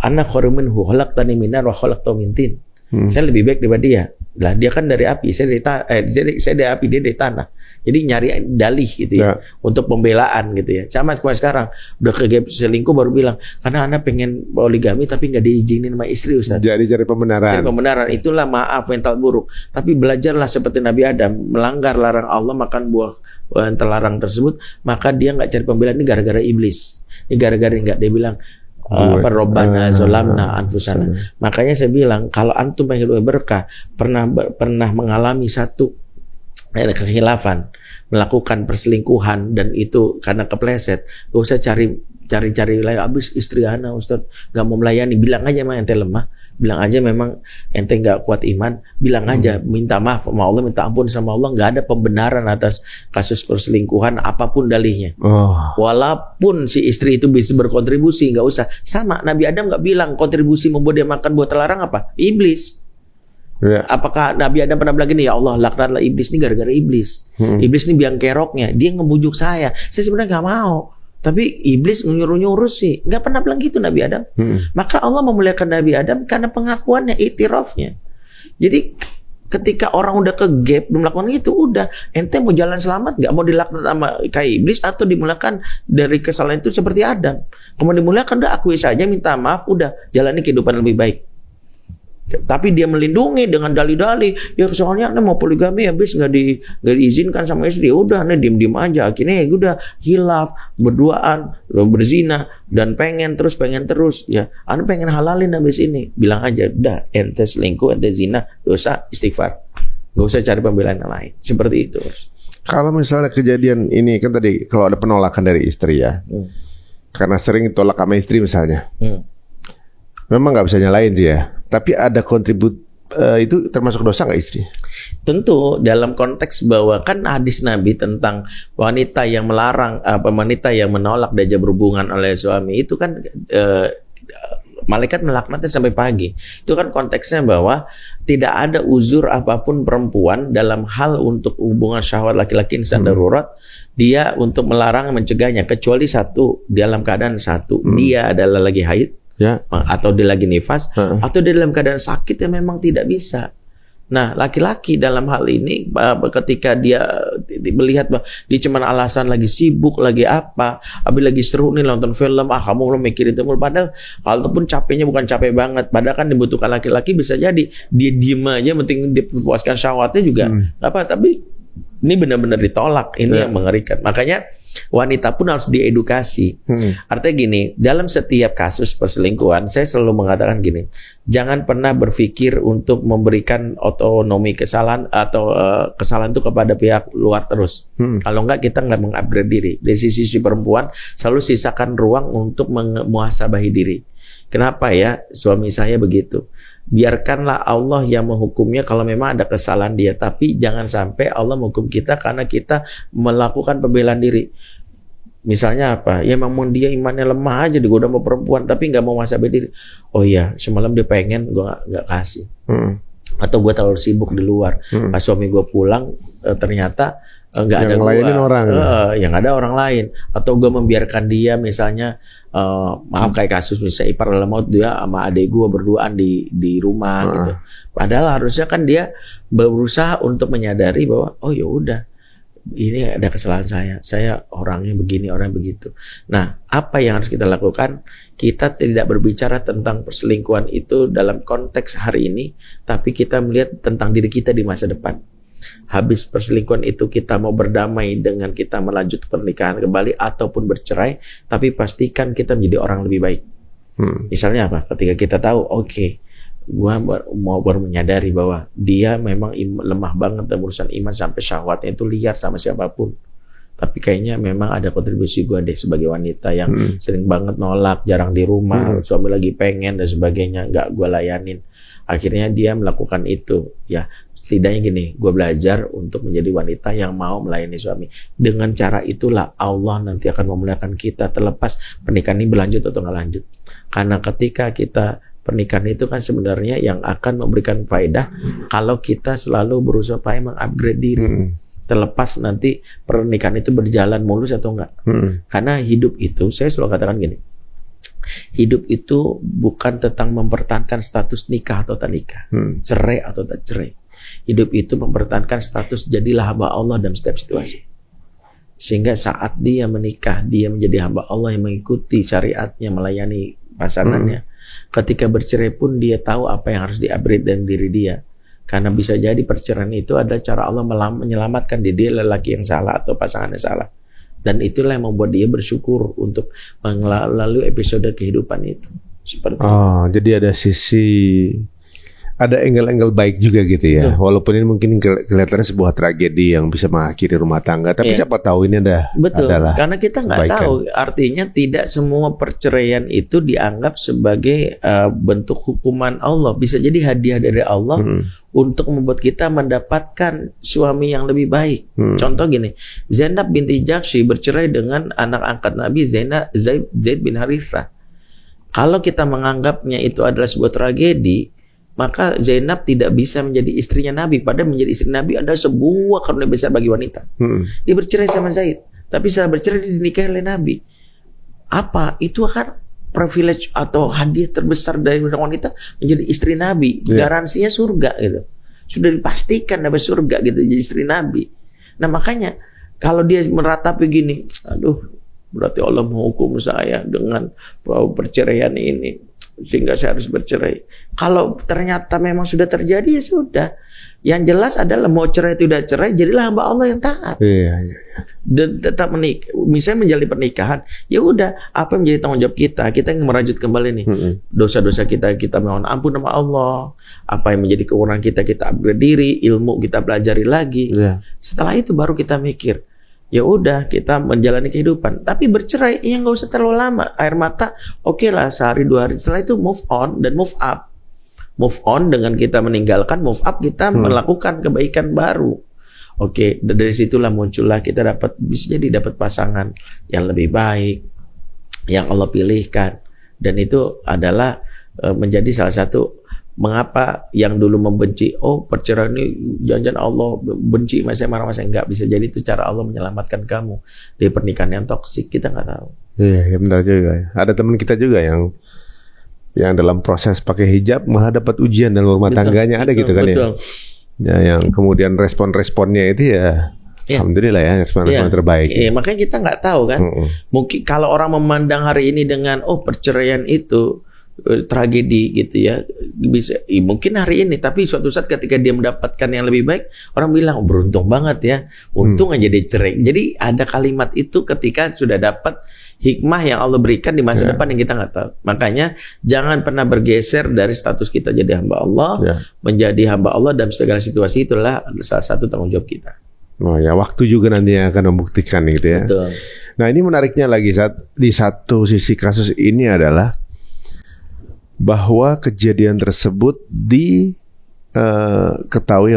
Ana khairum minhu khalaqtani min nar wa khalaqtahu min tin. Saya lebih baik daripada dia. Lah dia kan dari api, saya dari api, dia dari tanah. Jadi nyari dalih gitu ya, untuk pembelaan gitu ya. Sama sekarang udah ke selingkuh baru bilang karena anak pengen poligami tapi nggak diizinin sama istri Ustaz. Jadi cari pembenaran. Cari pembenaran, itulah maaf mental buruk. Tapi belajarlah seperti Nabi Adam, melanggar larang Allah, makan buah yang terlarang tersebut, maka dia nggak cari pembelaan, ini gara-gara iblis. Ini gara-gara enggak, dia bilang Rabbana zolamna anfusana. Makanya saya bilang kalau antum pengen hidup berkah, pernah mengalami satu kekhilafan, melakukan perselingkuhan dan itu karena kepleset, gak usah cari abis istri ana Ustaz nggak mau melayani, bilang aja emang ente lemah, bilang aja memang ente nggak kuat iman, bilang aja minta maaf sama Allah, minta ampun sama Allah, nggak ada pembenaran atas kasus perselingkuhan apapun dalihnya. Walaupun si istri itu bisa berkontribusi, nggak usah. Sama Nabi Adam nggak bilang kontribusi membuat dia makan buah terlarang apa? Iblis. Apakah Nabi Adam pernah bilang gini, ya Allah laknatlah iblis, ini gara-gara iblis. Iblis ini biang keroknya, dia ngebujuk saya sebenarnya nggak mau. Tapi iblis nyuruh-nyuruh sih. Nggak pernah bilang gitu Nabi Adam. Maka Allah memuliakan Nabi Adam karena pengakuannya, iktirafnya. Jadi ketika orang udah ke gap melakukan itu, udah ente mau jalan selamat, nggak mau dilaknat sama kayak iblis atau dimuliakan dari kesalahan itu seperti Adam. Kemudian dimuliakan, udah akui saja, minta maaf, udah jalani kehidupan lebih baik. Tapi dia melindungi dengan dalih-dalih. Ya soalnya nih mau poligami habis nggak diizinkan sama istri. Udah nih diem aja. Akhirnya ya udah hilaf, berduaan, berzina dan pengen terus. Ya, anda pengen halalin habis ini. Bilang aja, udah ente selingkuh, ente zina, dosa, istighfar. Gak usah cari pembelaan yang lain. Seperti itu. Kalau misalnya kejadian ini kan tadi kalau ada penolakan dari istri ya, karena sering tolak sama istri misalnya. Memang nggak bisa nyalain sih ya. Tapi ada itu termasuk dosa nggak istri? Tentu dalam konteks bahwa kan hadis Nabi tentang wanita yang melarang, wanita yang menolak diajak berhubungan oleh suami itu kan malaikat melaknatnya sampai pagi. Itu kan konteksnya bahwa tidak ada uzur apapun perempuan dalam hal untuk hubungan syahwat laki-laki insan darurat, dia untuk melarang mencegahnya kecuali satu, dalam keadaan satu dia adalah lagi haid. Ya. Atau dia lagi nifas, atau dia dalam keadaan sakit yang memang tidak bisa. Nah, laki-laki dalam hal ini ketika dia melihat bahwa dia cuma alasan lagi sibuk, lagi apa, habis lagi seru nih nonton film, kamu belum mikirin itu, padahal walaupun capeknya bukan capek banget, padahal kan dibutuhkan laki-laki bisa jadi dia diem aja, penting dipuaskan syahwatnya juga, apa? Tapi ini benar-benar ditolak, ini yang mengerikan. Makanya wanita pun harus diedukasi. Artinya gini, dalam setiap kasus perselingkuhan, saya selalu mengatakan gini, jangan pernah berpikir untuk memberikan otonomi kesalahan atau kesalahan itu kepada pihak luar terus. Kalau enggak, kita enggak mengupgrade diri. Dari sisi perempuan, selalu sisakan ruang untuk memuhasabahi diri. Kenapa ya suami saya begitu? Biarkanlah Allah yang menghukumnya kalau memang ada kesalahan dia. Tapi jangan sampai Allah menghukum kita karena kita melakukan pembelaan diri. Misalnya apa? Ya memang dia imannya lemah aja, digoda sama perempuan, tapi nggak mau muhasabah diri. Oh iya, semalam dia pengen, gue nggak kasih. Atau gue terlalu sibuk di luar. Pas suami gue pulang, ternyata nggak ada ngelayanin orang. Yang ada orang lain. Atau gue membiarkan dia misalnya, maaf kayak kasus misalnya ipar dalam maut, dia sama adik gue berduaan di rumah gitu. Padahal harusnya kan dia berusaha untuk menyadari bahwa oh ya udah, ini ada kesalahan saya orangnya begini, orang begitu. Nah, apa yang harus kita lakukan? Kita tidak berbicara tentang perselingkuhan itu dalam konteks hari ini, tapi kita melihat tentang diri kita di masa depan. Habis perselingkuhan itu kita mau berdamai dengan kita melanjut pernikahan kembali ataupun bercerai, tapi pastikan kita menjadi orang lebih baik. Misalnya apa? Ketika kita tahu, oke, gua baru menyadari bahwa dia memang lemah banget dalam urusan iman sampai syahwatnya itu liar sama siapapun. Tapi kayaknya memang ada kontribusi gue deh sebagai wanita yang sering banget nolak, jarang di rumah, suami lagi pengen dan sebagainya, nggak gue layanin. Akhirnya dia melakukan itu. Ya, setidaknya gini, gue belajar untuk menjadi wanita yang mau melayani suami. Dengan cara itulah Allah nanti akan memuliakan kita terlepas pernikahan ini berlanjut atau nggak lanjut. Karena ketika kita pernikahan itu kan sebenarnya yang akan memberikan faedah kalau kita selalu berusaha mengupgrade diri. Terlepas nanti pernikahan itu berjalan mulus atau enggak. Karena hidup itu, saya selalu katakan gini, hidup itu bukan tentang mempertahankan status nikah atau tak nikah, cerai atau tak cerai. Hidup itu mempertahankan status jadilah hamba Allah dalam setiap situasi. Sehingga saat dia menikah, dia menjadi hamba Allah yang mengikuti syariatnya, melayani pasangannya. Ketika bercerai pun dia tahu apa yang harus di-upgrade dan diri dia. Karena bisa jadi perceraian itu adalah cara Allah menyelamatkan dia lelaki yang salah atau pasangan yang salah. Dan itulah yang membuat dia bersyukur untuk melalui episode kehidupan itu. Seperti itu. Jadi ada ada angle-angle baik juga gitu ya. Walaupun ini mungkin kelihatannya sebuah tragedi yang bisa mengakhiri rumah tangga, tapi siapa tahu ini adalah karena kita nggak tahu. Artinya tidak semua perceraian itu dianggap sebagai bentuk hukuman Allah. Bisa jadi hadiah dari Allah untuk membuat kita mendapatkan suami yang lebih baik. Contoh gini, Zainab binti Jahsy bercerai dengan anak angkat Nabi Zaid bin Harithah. Kalau kita menganggapnya itu adalah sebuah tragedi, maka Zainab tidak bisa menjadi istrinya Nabi. Padahal menjadi istri Nabi adalah sebuah karunia besar bagi wanita. Dia bercerai sama Zaid, tapi setelah bercerai dia dinikahi oleh Nabi. Apa? Itu akan privilege atau hadiah terbesar dari wanita menjadi istri Nabi. Garansinya surga gitu. Sudah dipastikan dapat surga gitu jadi istri Nabi. Nah makanya kalau dia meratapi gini, aduh berarti Allah menghukum saya dengan perceraian ini sehingga saya harus bercerai. Kalau ternyata memang sudah terjadi, ya sudah. Yang jelas adalah mau cerai tidak cerai, jadilah hamba Allah yang taat. Iya. Dan tetap menikah. Misalnya menjalin pernikahan, ya udah, apa yang menjadi tanggung jawab kita? Kita yang merajut kembali nih dosa-dosa kita mohon ampun sama Allah. Apa yang menjadi kewenangan kita upgrade diri, ilmu kita pelajari lagi. Setelah itu baru kita mikir, ya udah kita menjalani kehidupan. Tapi bercerai ya nggak usah terlalu lama. Air mata, oke lah sehari 2 hari. Setelah itu move on dan move up. Move on dengan kita meninggalkan, move up kita melakukan kebaikan baru. Oke, dari situlah muncullah kita bisa jadi dapat pasangan yang lebih baik, yang Allah pilihkan. Dan itu adalah menjadi salah satu mengapa yang dulu membenci, perceraian ini jangan Allah benci, saya marah, saya enggak, bisa jadi itu cara Allah menyelamatkan kamu dari pernikahan yang toksik, kita nggak tahu. Iya, benar juga. Ada teman kita juga yang dalam proses pakai hijab malah dapat ujian dalam rumah tangganya, ada gitu kan ya, yang kemudian respon-responnya itu ya alhamdulillah ya, respon terbaik. Iya, makanya kita nggak tahu kan. Mungkin kalau orang memandang hari ini dengan perceraian itu tragedi gitu ya, bisa mungkin hari ini, tapi suatu saat ketika dia mendapatkan yang lebih baik, orang bilang beruntung banget ya, untung aja dia cerai. Jadi ada kalimat itu ketika sudah dapat hikmah yang Allah berikan di masa depan yang kita nggak tahu. Makanya jangan pernah bergeser dari status kita jadi hamba Allah, menjadi hamba Allah dalam segala situasi. Itulah salah satu tanggung jawab kita. Oh ya, waktu juga nanti yang akan membuktikan gitu ya. Betul. Nah, ini menariknya lagi di satu sisi kasus ini adalah bahwa kejadian tersebut diketahui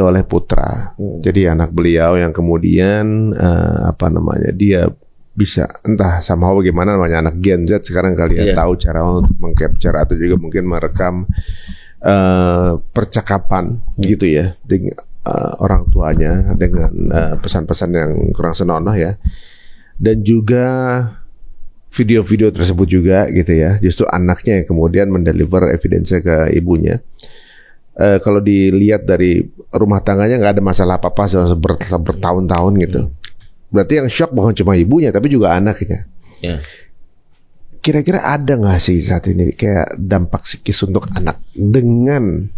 oleh putra. Jadi anak beliau yang kemudian dia bisa entah sama bagaimana, namanya anak Gen Z sekarang kalian tahu cara untuk mengcapture atau juga mungkin merekam percakapan gitu ya dengan orang tuanya dengan pesan-pesan yang kurang senonoh ya, dan juga video-video tersebut juga gitu ya, justru anaknya yang kemudian mendeliver evidence ke ibunya. Kalau dilihat dari rumah tangganya nggak ada masalah apa-apa selama bertahun-tahun gitu. Berarti yang shock bukan cuma ibunya tapi juga anaknya. Kira-kira ada nggak sih saat ini kayak dampak psikis untuk anak dengan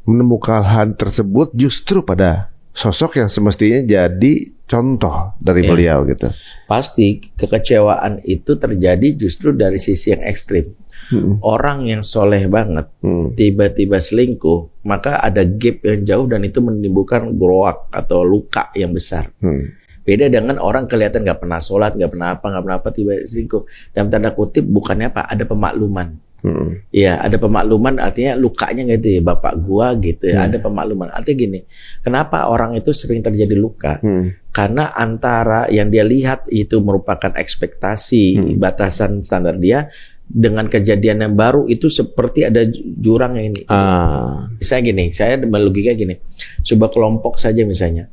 menemukan hal tersebut justru pada sosok yang semestinya jadi contoh dari beliau gitu? Pasti kekecewaan itu terjadi justru dari sisi yang ekstrim. Orang yang soleh banget tiba-tiba selingkuh, maka ada gap yang jauh dan itu menimbulkan groak atau luka yang besar. Beda dengan orang kelihatan nggak pernah sholat, nggak pernah apa, tiba selingkuh. Dalam tanda kutip bukannya apa, ada pemakluman. Ya, ada pemakluman artinya lukanya gitu ya, bapak gua gitu ya, ada pemakluman. Artinya gini, kenapa orang itu sering terjadi luka? Karena antara yang dia lihat itu merupakan ekspektasi, batasan standar dia, dengan kejadian yang baru itu seperti ada jurang yang ini. Misalnya gini, saya melogika gini, coba kelompok saja misalnya.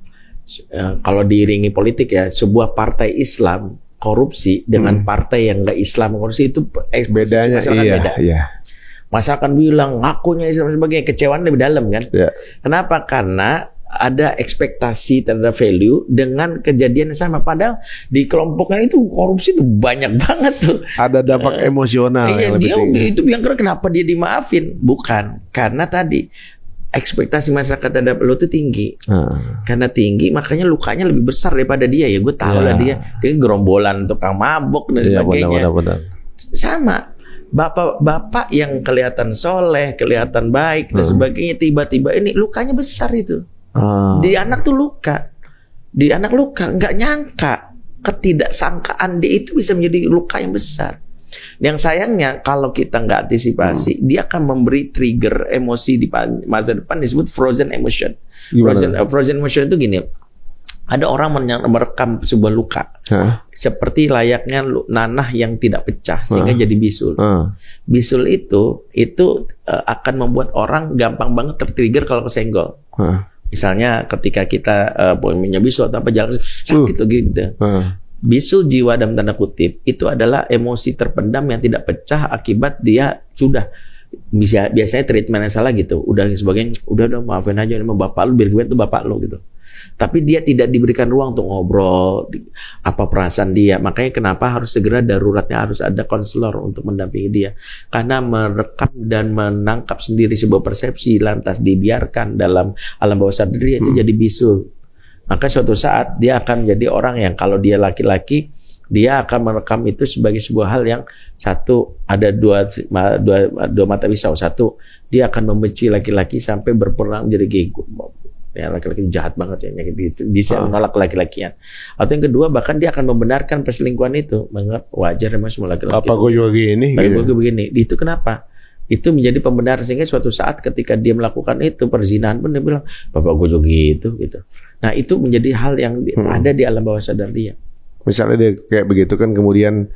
Kalau diiringi politik ya, sebuah partai Islam korupsi dengan partai yang nggak Islam korupsi itu bedanya beda. Masyarakat bilang ngakunya Islam sebagainya, kecewaan lebih dalam kan? Kenapa? Karena ada ekspektasi terhadap value dengan kejadian yang sama. Padahal di kelompoknya itu korupsi itu banyak banget tuh. Ada dampak emosional yang lebih tinggi. Itu yang kenapa dia dimaafin? Bukan karena tadi ekspektasi masyarakat terhadap lo itu tinggi. Karena tinggi makanya lukanya lebih besar daripada dia. Ya gue tahu lah dia gerombolan tukang mabuk dan sebagainya. Benar. Sama bapak-bapak yang kelihatan soleh, kelihatan baik dan sebagainya, tiba-tiba ini lukanya besar itu. Di anak tuh luka. Di anak luka, nggak nyangka, ketidaksangkaan dia itu bisa menjadi luka yang besar. Yang sayangnya kalau kita nggak antisipasi, dia akan memberi trigger emosi di masa depan, disebut frozen emotion. Frozen emotion itu gini, ada orang merekam sebuah luka seperti layaknya nanah yang tidak pecah sehingga jadi bisul. Bisul itu akan membuat orang gampang banget tertrigger kalau kesenggol. Misalnya ketika kita punya bisul atau apa jalan sakit gitu. Bisul jiwa dalam tanda kutip itu adalah emosi terpendam yang tidak pecah akibat dia sudah biasanya treatment yang salah gitu, udah sebagainya, udah maafin aja, ini bapak lu biar gue itu bapak lu gitu. Tapi dia tidak diberikan ruang untuk ngobrol apa perasaan dia. Makanya kenapa harus segera daruratnya harus ada konselor untuk mendampingi dia. Karena merekam dan menangkap sendiri sebuah persepsi lantas dibiarkan dalam alam bawah sadar dia itu jadi bisul. Maka suatu saat dia akan menjadi orang yang kalau dia laki-laki dia akan merekam itu sebagai sebuah hal yang satu ada dua mata pisau. Satu, dia akan membenci laki-laki sampai berperang menjadi gay. Ya, laki-laki jahat banget ya gitu. Bisa menolak laki-lakian. Atau yang kedua bahkan dia akan membenarkan perselingkuhan itu. Menganggap wajar memang semua laki-laki. Apa gue juga gini? Gue begini. Itu kenapa? Itu menjadi pembenar sehingga suatu saat ketika dia melakukan itu perzinahan pun dia bilang bapak gue juga gitu. Nah itu menjadi hal yang ada di alam bawah sadar dia. Misalnya dia kayak begitu kan kemudian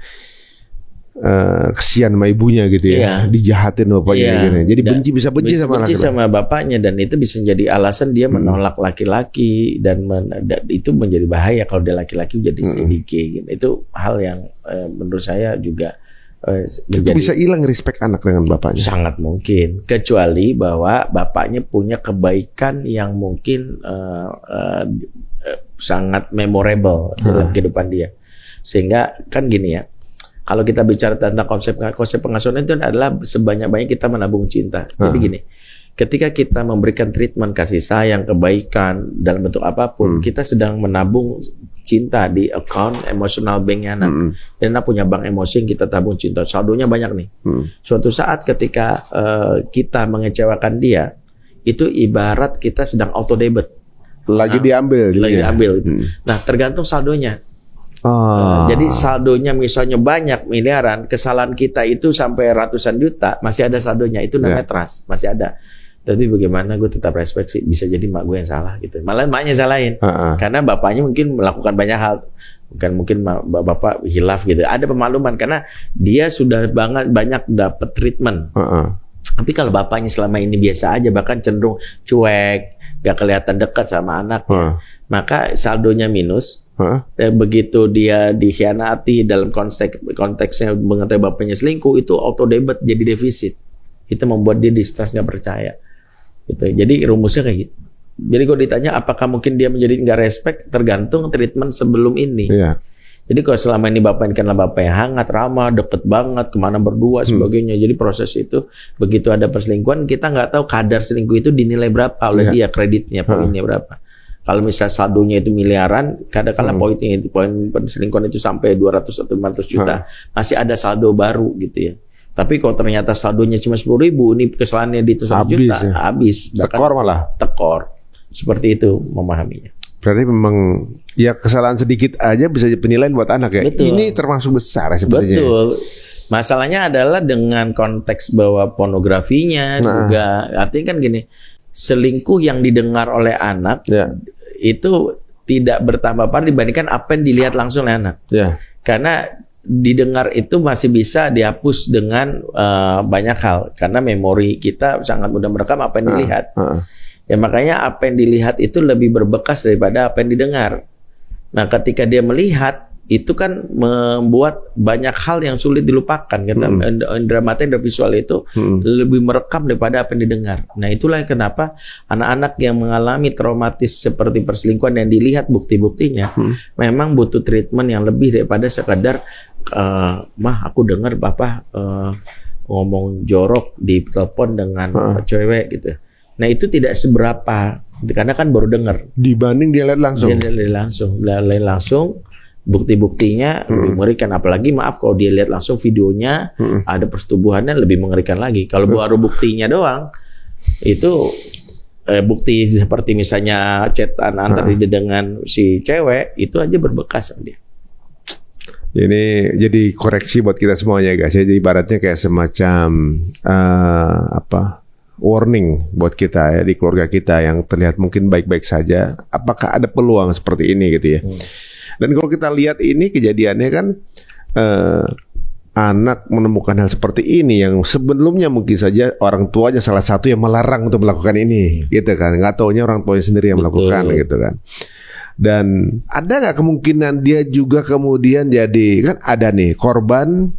kesian sama ibunya gitu ya, dijahatin bapaknya gitu. Jadi bisa benci sama laki-laki. Sama bapaknya dan itu bisa menjadi alasan dia menolak laki-laki dan itu menjadi bahaya kalau dia laki-laki jadi sedikit gitu. Itu hal yang menurut saya juga itu bisa hilang respect anak dengan bapaknya. Sangat mungkin, kecuali bahwa bapaknya punya kebaikan yang mungkin sangat memorable dalam kehidupan dia. Sehingga kan gini ya, kalau kita bicara tentang konsep pengasuhan itu adalah sebanyak-banyak kita menabung cinta. Jadi gini, ketika kita memberikan treatment kasih sayang, kebaikan dalam bentuk apapun, kita sedang menabung cinta di account emosional banknya anak. Dan anak punya bank emosi yang kita tabung cinta. Saldonya banyak nih. Suatu saat ketika kita mengecewakan dia, itu ibarat kita sedang auto debit. Lagi diambil. Nah, tergantung saldonya. Jadi saldonya misalnya banyak miliaran, kesalahan kita itu sampai ratusan juta, masih ada saldonya, itu namanya trust, masih ada. Tapi bagaimana gue tetap respect sih, bisa jadi mak gue yang salah gitu. Malah maknya salahin, karena bapaknya mungkin melakukan banyak hal, mungkin bapak hilaf gitu. Ada pemakluman karena dia sudah banyak dapat treatment. Tapi kalau bapaknya selama ini biasa aja, bahkan cenderung cuek, gak kelihatan dekat sama anaknya, maka saldonya minus. Dan begitu dia dikhianati dalam konteksnya mengetahui bapaknya selingkuh, itu auto debit jadi defisit. Itu membuat dia distrust, nggak percaya. Gitu. Jadi rumusnya kayak gitu. Jadi kalau ditanya apakah mungkin dia menjadi nggak respect, tergantung treatment sebelum ini. Jadi kalau selama ini bapak karena bapak yang hangat, ramah, deket banget, kemana berdua, sebagainya. Jadi proses itu begitu ada perselingkuhan, kita nggak tahu kadar selingkuh itu dinilai berapa oleh dia, kreditnya, poinnya berapa. Kalau misalnya saldonya itu miliaran, kadang-kadang poin perselingkuhan itu sampai 200 atau 500 juta, masih ada saldo baru gitu ya. Tapi kalau ternyata saldonya cuma 10.000, ini kesalahannya di 1 juta, habis. Tekor malah. Tekor. Seperti itu memahaminya. Berarti memang ya kesalahan sedikit aja bisa penilaian buat anak ya. Betul. Ini termasuk besar sepertinya. Betul. Masalahnya adalah dengan konteks bahwa pornografinya juga, artinya kan gini, selingkuh yang didengar oleh anak itu tidak bertambah parah dibandingkan apa yang dilihat langsung oleh anak. Karena didengar itu masih bisa dihapus dengan banyak hal, karena memori kita sangat mudah merekam apa yang dilihat. Ya makanya apa yang dilihat itu lebih berbekas daripada apa yang didengar. Nah ketika dia melihat, itu kan membuat banyak hal yang sulit dilupakan. Indera mata, indera visual itu lebih merekam daripada apa yang didengar. Nah itulah kenapa anak-anak yang mengalami traumatis seperti perselingkuhan yang dilihat bukti-buktinya memang butuh treatment yang lebih daripada sekadar mah aku dengar bapak ngomong jorok di telepon dengan cewek gitu. Nah itu tidak seberapa karena kan baru dengar. Dibanding dia lihat langsung. Dia lihat langsung. Bukti-buktinya lebih mengerikan, apalagi maaf kalau dia lihat langsung videonya ada persetubuhannya, lebih mengerikan lagi. Kalau baru buktinya doang itu bukti seperti misalnya chatan antar dia dengan si cewek itu aja berbekas sama dia. Ini jadi koreksi buat kita semuanya guys. Jadi ibaratnya kayak semacam warning buat kita ya di keluarga kita yang terlihat mungkin baik-baik saja. Apakah ada peluang seperti ini gitu ya? Dan kalau kita lihat ini kejadiannya kan anak menemukan hal seperti ini yang sebelumnya mungkin saja orang tuanya salah satu yang melarang untuk melakukan ini, gitu kan? Nggak taunya orang tuanya sendiri yang melakukan, gitu kan? Dan ada nggak kemungkinan dia juga kemudian jadi kan ada nih korban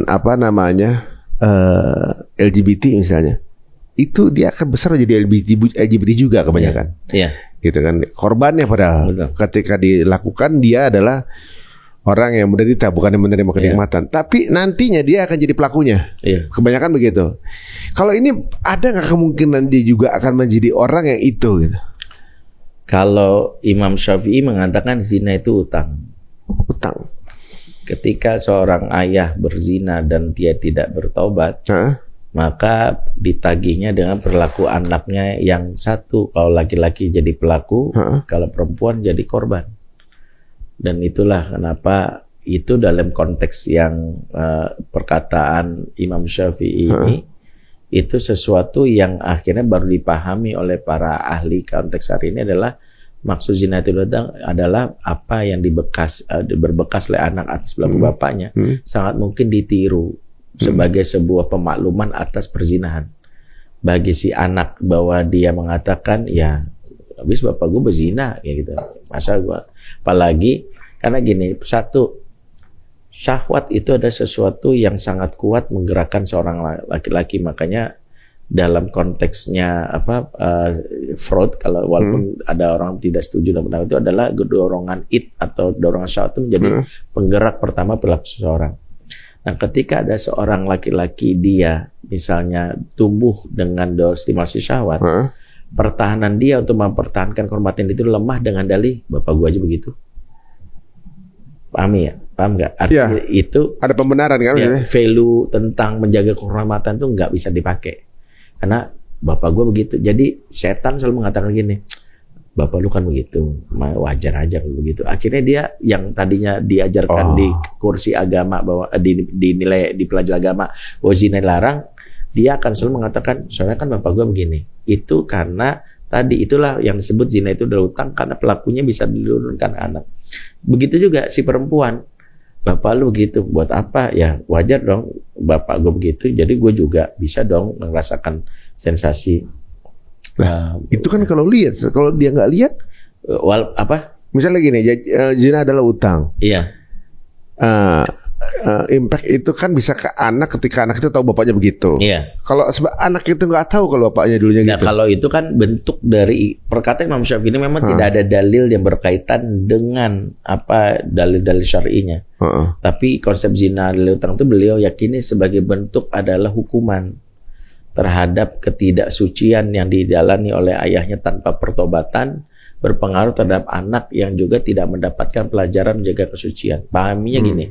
apa namanya LGBT misalnya itu dia akan besar jadi LGBT juga kebanyakan. Iya. Gitu kan, korbannya padahal Betul. ketika dilakukan dia adalah orang yang menderita, bukan yang menerima kenikmatan. Tapi nantinya dia akan jadi pelakunya. Iya. Kebanyakan begitu. Kalau ini ada nggak kemungkinan dia juga akan menjadi orang yang itu gitu? Kalau Imam Syafi'i mengatakan zina itu utang. Utang. Ketika seorang ayah berzina dan dia tidak bertobat, Hah? maka ditagihnya dengan perilaku anaknya yang satu. Kalau laki-laki jadi pelaku, kalau perempuan jadi korban. Dan itulah kenapa itu dalam konteks yang perkataan Imam Syafi'i ini itu sesuatu yang akhirnya baru dipahami oleh para ahli konteks hari ini adalah maksud zina itu adalah apa yang berbekas oleh anak atas perilaku bapaknya sangat mungkin ditiru sebagai sebuah pemakluman atas perzinahan bagi si anak, bahwa dia mengatakan ya habis bapak gue berzina kayak gitu, masa gue, apalagi karena gini, satu, syahwat itu ada sesuatu yang sangat kuat menggerakkan seorang laki-laki. Makanya dalam konteksnya Freud, kalau walaupun ada orang tidak setuju dengan itu, adalah dorongan id atau dorongan syahwat itu menjadi penggerak pertama perilaku seseorang. Nah, ketika ada seorang laki-laki dia misalnya tumbuh dengan stimulasi syahwat, pertahanan dia untuk mempertahankan kehormatan itu lemah dengan dalih bapak gua aja begitu. Paham ya? Paham nggak? Artinya itu ada pembenaran kan? Ya, value tentang menjaga kehormatan itu nggak bisa dipakai karena bapak gua begitu. Jadi setan selalu mengatakan gini, bapak lu kan begitu, wajar aja kalau begitu. Akhirnya dia yang tadinya diajarkan di kursi agama bahwa dinilai di pelajaran agama bahwa zina dilarang, dia akan selalu mengatakan soalnya kan bapak gua begini. Itu karena tadi itulah yang disebut zina itu adalah utang karena pelakunya bisa diturunkan anak. Begitu juga si perempuan, bapak lu begitu, buat apa? Ya wajar dong bapak gue begitu, jadi gue juga bisa dong merasakan sensasi. Itu kan kalau lihat, kalau dia nggak lihat, misalnya gini, zina adalah utang. Iya. Impact itu kan bisa ke anak ketika anak itu tahu bapaknya begitu. Iya. Kalau anak itu nggak tahu kalau bapaknya dulunya gitu. Kalau itu kan bentuk dari perkataan Imam Syafi'i ini memang tidak ada dalil yang berkaitan dengan dalil-dalil syar'inya. Tapi konsep zina adalah utang itu beliau yakini sebagai bentuk adalah hukuman terhadap ketidaksucian yang dijalani oleh ayahnya tanpa pertobatan, berpengaruh terhadap anak yang juga tidak mendapatkan pelajaran menjaga kesucian. Pahaminya gini,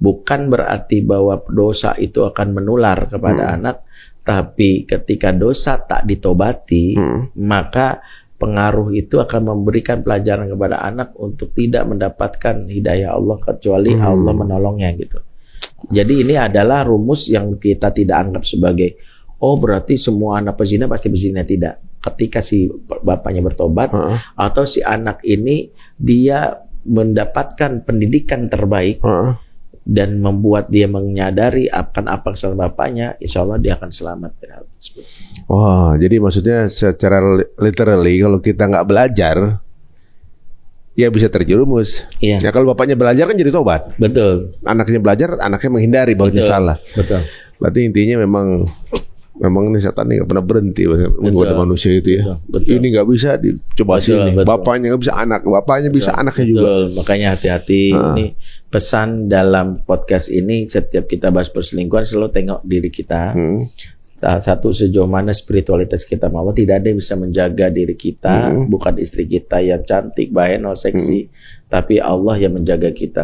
bukan berarti bahwa dosa itu akan menular kepada anak, tapi ketika dosa tak ditobati, maka pengaruh itu akan memberikan pelajaran kepada anak untuk tidak mendapatkan hidayah Allah kecuali Allah menolongnya gitu. Jadi ini adalah rumus yang kita tidak anggap sebagai berarti semua anak pezina pasti berzina. Tidak. Ketika si bapaknya bertobat atau si anak ini dia mendapatkan pendidikan terbaik dan membuat dia menyadari akan apa kesalahan bapaknya, insya Allah dia akan selamat. Jadi maksudnya secara literally kalau kita nggak belajar, ya bisa terjerumus. Iya. Ya kalau bapaknya belajar kan jadi tobat. Betul. Anaknya belajar, anaknya menghindari bahwa salah. Betul. Berarti intinya memang ini setan ini nggak pernah berhenti menggoda manusia itu ya. Betul. Ini nggak bisa dicoba sini. Bapaknya nggak bisa anak, bapaknya bisa anaknya juga. Makanya hati-hati. Ini pesan dalam podcast ini, setiap kita bahas perselingkuhan selalu tengok diri kita. Satu, sejauh mana spiritualitas kita mau. Tidak ada yang bisa menjaga diri kita, bukan istri kita yang cantik, baik, seksi, tapi Allah yang menjaga kita.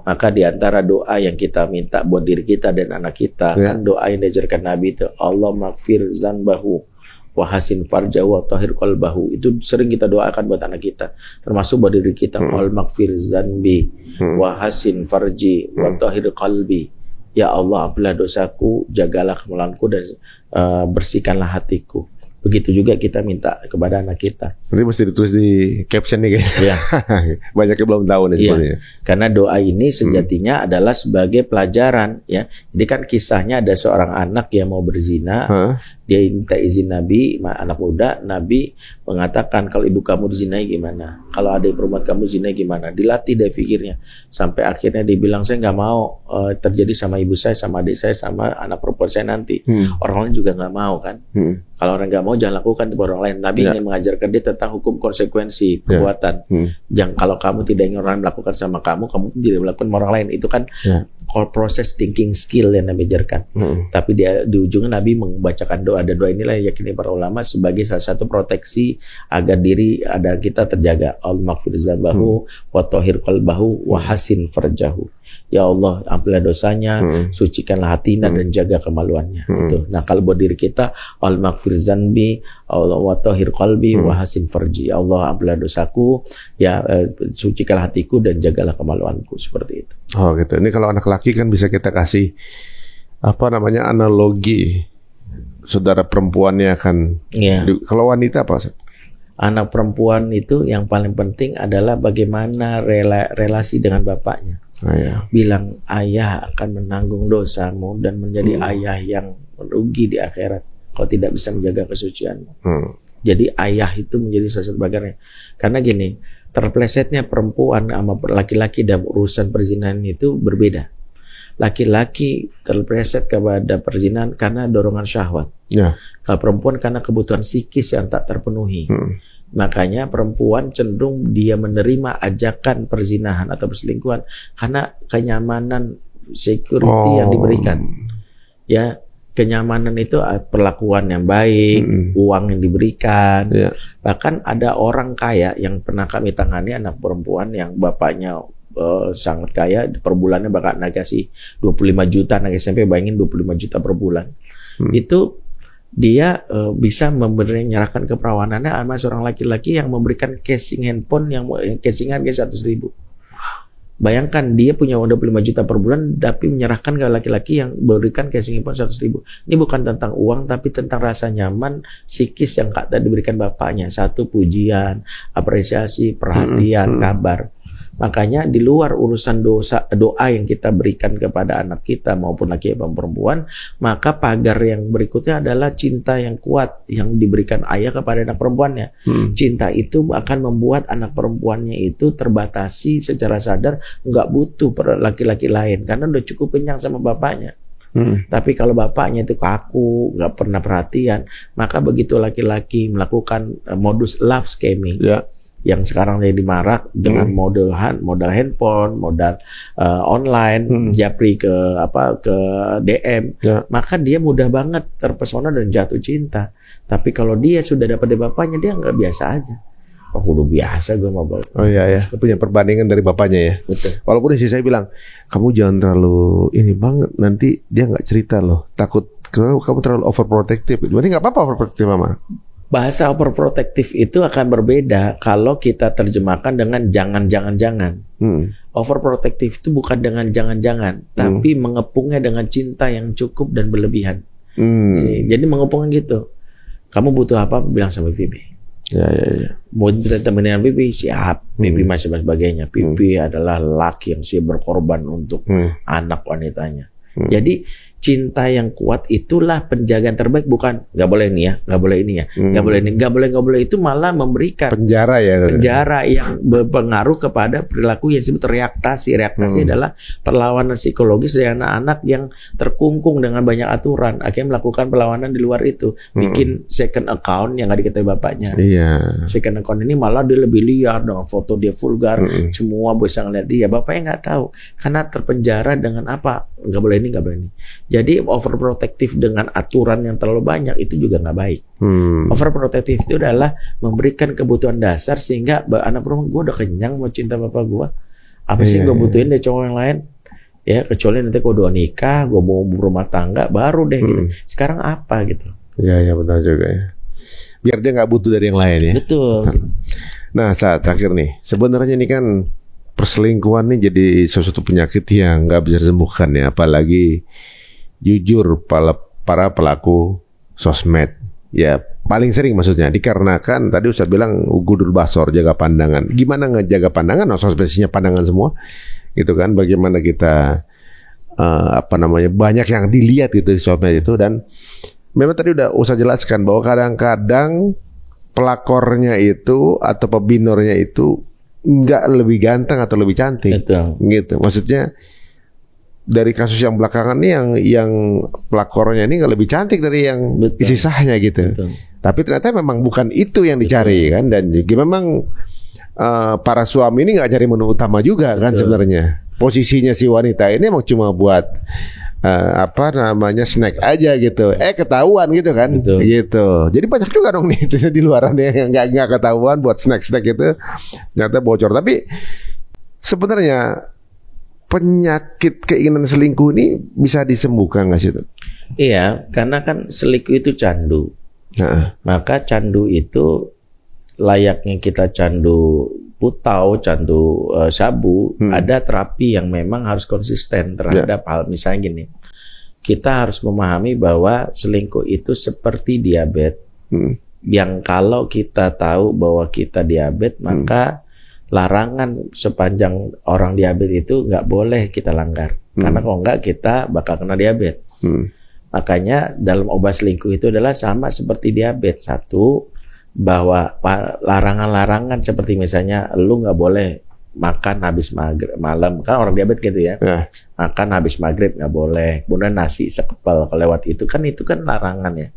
Maka di antara doa yang kita minta buat diri kita dan anak kita, kan doa yang diajarkan Nabi itu, Allah maghfir zanbahu wa hasin farjahu wa tahir qalbahu. Itu sering kita doakan buat anak kita, termasuk buat diri kita. Allah maghfir zanbi wa hasin farji wa tahir qalbi. Ya Allah, ampunilah dosaku, jagalah kemaluanku, dan bersihkanlah hatiku. Begitu juga kita minta kepada anak kita. Nanti mesti ditulis di caption nih kayaknya. Ya. Banyak yang belum tahu nih sebenarnya. Karena doa ini sejatinya adalah sebagai pelajaran ya. Jadi kan kisahnya ada seorang anak yang mau berzina. Dia minta izin Nabi, anak muda. Nabi mengatakan, kalau ibu kamu dizinai gimana? Kalau adik perempuan kamu zinai gimana? Dilatih deh pikirnya. Sampai akhirnya dia bilang, saya nggak mau terjadi sama ibu saya, sama adik saya, sama anak perempuan saya nanti. Orang lain juga nggak mau kan. Kalau orang nggak mau jangan lakukan itu orang lain. Nabi ingin mengajarkan dia tentang hukum konsekuensi perbuatan. Jangan kalau kamu tidak ingin orang melakukan sama kamu tidak melakukan sama orang lain. Itu kan proses thinking skill yang Nabi ajarkan. Tapi di ujungnya Nabi membacakan doa. Dan doa inilah yang yakini para ulama sebagai salah satu proteksi agar diri ada kita terjaga. Al-maghfir zambahu wa tahhir qalbahu wa hasin farjahu. Ya Allah, ampunilah dosanya, sucikanlah hatinya dan jaga kemaluannya. Itu. Nah, kalau buat diri kita, al-maghfir zanbi, Allah wa tahhir qalbi wa hasin farji. Ya Allah, ampunilah dosaku, ya sucikanlah hatiku dan jagalah kemaluanku, seperti itu. Oh, gitu. Ini kalau anak laki kan bisa kita kasih analogi. Saudara perempuannya akan kalau wanita apa? Anak perempuan itu yang paling penting adalah bagaimana relasi dengan bapaknya. Bilang ayah akan menanggung dosamu dan menjadi ayah yang merugi di akhirat kalau tidak bisa menjaga kesucianmu. Jadi ayah itu menjadi salah satu bagiannya. Karena gini, terplesetnya perempuan sama laki-laki dalam urusan perzinahan itu berbeda. Laki-laki terpleset kepada perzinahan karena dorongan syahwat. Kalau perempuan karena kebutuhan psikis yang tak terpenuhi. Makanya perempuan cenderung dia menerima ajakan perzinahan atau perselingkuhan karena kenyamanan security yang diberikan. Ya, kenyamanan itu perlakuan yang baik, uang yang diberikan. Bahkan ada orang kaya yang pernah kami tangani, anak perempuan yang bapaknya sangat kaya, per bulannya bakal kasih 25 juta anak SMP, bayangin 25 juta per bulan. Itu dia bisa menyerahkan keperawanannya sama seorang laki-laki yang memberikan casing handphone yang casing harga 100.000. Bayangkan dia punya 25 juta per bulan tapi menyerahkan ke laki-laki yang memberikan casing handphone 100.000. Ini bukan tentang uang tapi tentang rasa nyaman psikis yang tadi diberikan bapaknya. Satu, pujian, apresiasi, perhatian, kabar. Makanya di luar urusan doa yang kita berikan kepada anak kita maupun laki maupun perempuan, maka pagar yang berikutnya adalah cinta yang kuat yang diberikan ayah kepada anak perempuannya. Cinta itu akan membuat anak perempuannya itu terbatasi secara sadar, nggak butuh laki-laki lain karena udah cukup kenyang sama bapaknya. Tapi kalau bapaknya itu kaku, nggak pernah perhatian, maka begitu laki-laki melakukan modus love scamming, yang sekarang jadi marak dengan modal handphone, modal online, japri ke DM, maka dia mudah banget terpesona dan jatuh cinta. Tapi kalau dia sudah dapat dari bapaknya, dia nggak biasa aja. Udah biasa gue mau bawa. Punya perbandingan dari bapaknya ya. Betul. Walaupun istri saya bilang, kamu jangan terlalu ini banget, nanti dia nggak cerita loh, takut kamu terlalu overprotective. Berarti nggak apa-apa overprotective, Mama. Bahasa overprotective itu akan berbeda kalau kita terjemahkan dengan jangan. Overprotective itu bukan dengan jangan-jangan, tapi mengepungnya dengan cinta yang cukup dan berlebihan. Jadi mengepungnya gitu. Kamu butuh apa? Bilang sama Bibi. Mau temenin Bibi, siap. Bibi masih sebagainya. Bibi adalah laki yang siap berkorban untuk anak wanitanya. Jadi cinta yang kuat itulah penjagaan terbaik, bukan nggak boleh ini ya, nggak boleh ini ya, nggak boleh ini, nggak boleh itu malah memberikan penjara yang berpengaruh kepada perilaku yang disebut reaktasi. Reaktasi adalah perlawanan psikologis dari anak-anak yang terkungkung dengan banyak aturan, akhirnya melakukan perlawanan di luar itu, bikin second account yang nggak diketahui bapaknya. Second account ini malah dia lebih liar dengan foto dia vulgar, semua bisa ngeliat dia, bapaknya nggak tahu karena terpenjara dengan apa, nggak boleh ini, nggak boleh ini. Jadi overprotective dengan aturan yang terlalu banyak itu juga nggak baik. Overprotective itu adalah memberikan kebutuhan dasar sehingga anak perempuan, gue udah kenyang mau cinta bapak gue. Apa sih gue butuhin dari cowok yang lain? Ya kecuali nanti gue udah nikah, gue mau berumah tangga, baru deh gitu. Sekarang apa gitu? Iya benar juga ya. Biar dia nggak butuh dari yang lain ya. Betul. Nah saat terakhir nih, sebenarnya ini kan perselingkuhan nih jadi suatu penyakit yang nggak bisa disembuhkan ya, apalagi jujur para pelaku sosmed ya paling sering maksudnya dikarenakan tadi Ustaz bilang gudur basor, jaga pandangan. Gimana ngejaga pandangan? Sosmednya pandangan semua gitu kan, bagaimana kita banyak yang dilihat gitu di sosmed itu. Dan memang tadi udah Ustaz jelaskan bahwa kadang-kadang pelakornya itu atau pebinornya itu nggak lebih ganteng atau lebih cantik. Betul. Gitu maksudnya. dari kasus yang belakangan nih yang pelakornya ini nggak lebih cantik dari yang isi sahnya gitu. Betul. Tapi ternyata memang bukan itu yang dicari kan, dan juga memang para suami ini nggak cari menu utama juga kan sebenarnya. Posisinya si wanita ini emang cuma buat snack aja gitu. Ketahuan gitu kan. Betul. Gitu. Jadi banyak juga dong nih di luaran yang nggak ketahuan buat snack itu ternyata bocor. Tapi sebenarnya penyakit keinginan selingkuh ini bisa disembuhkan nggak sih? Iya, karena kan selingkuh itu candu. Nah. Maka candu itu layaknya kita candu putau, candu sabu, ada terapi yang memang harus konsisten terhadap hal. Misalnya gini, kita harus memahami bahwa selingkuh itu seperti diabetes. Yang kalau kita tahu bahwa kita diabetes, maka larangan sepanjang orang diabetes itu nggak boleh kita langgar. Karena kalau nggak kita bakal kena diabetes. Makanya dalam obat selingkuh itu adalah sama seperti diabetes. Satu, bahwa larangan-larangan seperti misalnya lu nggak boleh makan habis maghrib malam, kan orang diabetes gitu ya. Makan habis maghrib nggak boleh, kemudian nasi sekepal kelewat itu kan larangan ya.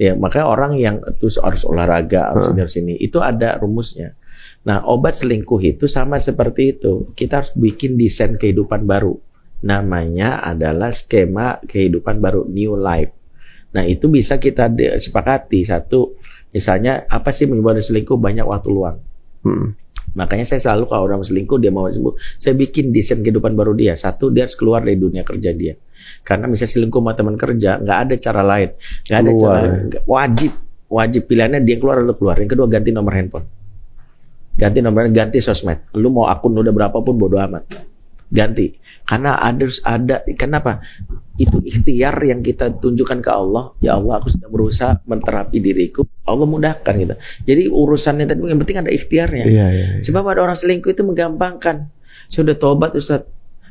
Ya makanya orang yang terus harus olahraga harus ini itu ada rumusnya. Nah obat selingkuh itu sama seperti itu, kita harus bikin desain kehidupan baru, namanya adalah skema kehidupan baru, new life. Nah itu bisa kita sepakati. Satu, misalnya apa sih menyebabkan selingkuh? Banyak waktu luang. Makanya saya selalu kalau orang selingkuh dia mau sembuh, saya bikin desain kehidupan baru dia. Satu, dia harus keluar dari dunia kerja dia. Karena misalnya selingkuh sama teman kerja, nggak ada cara lain, nggak ada cara, wajib pilihannya dia keluar atau keluar. Yang kedua, ganti nomor handphone, ganti nomor, ganti sosmed. Lu mau akun udah berapapun bodo amat, ganti. Karena ada kenapa? Itu ikhtiar yang kita tunjukkan ke Allah. Ya Allah, aku sedang berusaha menterapi diriku. Allah mudahkan gitu. Jadi urusannya tadi yang penting ada ikhtiarnya. Iya. Sebab ada orang selingkuh itu menggampangkan. Saya udah tobat Ustaz.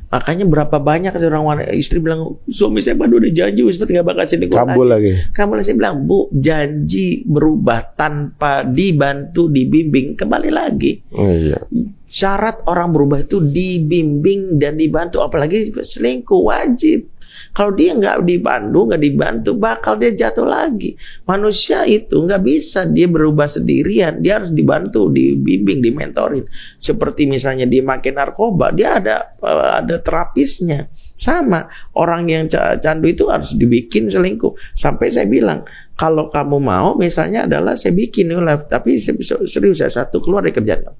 Makanya berapa banyak orang istri bilang, suami saya baru udah janji Ustaz nggak bakal selingkuh lagi. Kamu saya bilang, Bu, janji berubah tanpa dibantu, dibimbing, kembali lagi. Iya. Syarat orang berubah itu dibimbing dan dibantu, apalagi selingkuh wajib. Kalau dia nggak dibantu, bakal dia jatuh lagi. Manusia itu nggak bisa dia berubah sendirian, dia harus dibantu, dibimbing, dimentorin. Seperti misalnya dia makin narkoba, dia ada terapisnya. Sama orang yang candu itu harus dibikin selingkuh. Sampai saya bilang, kalau kamu mau, misalnya adalah saya bikin new life, tapi serius ya, satu, keluar dari kerjaan kamu,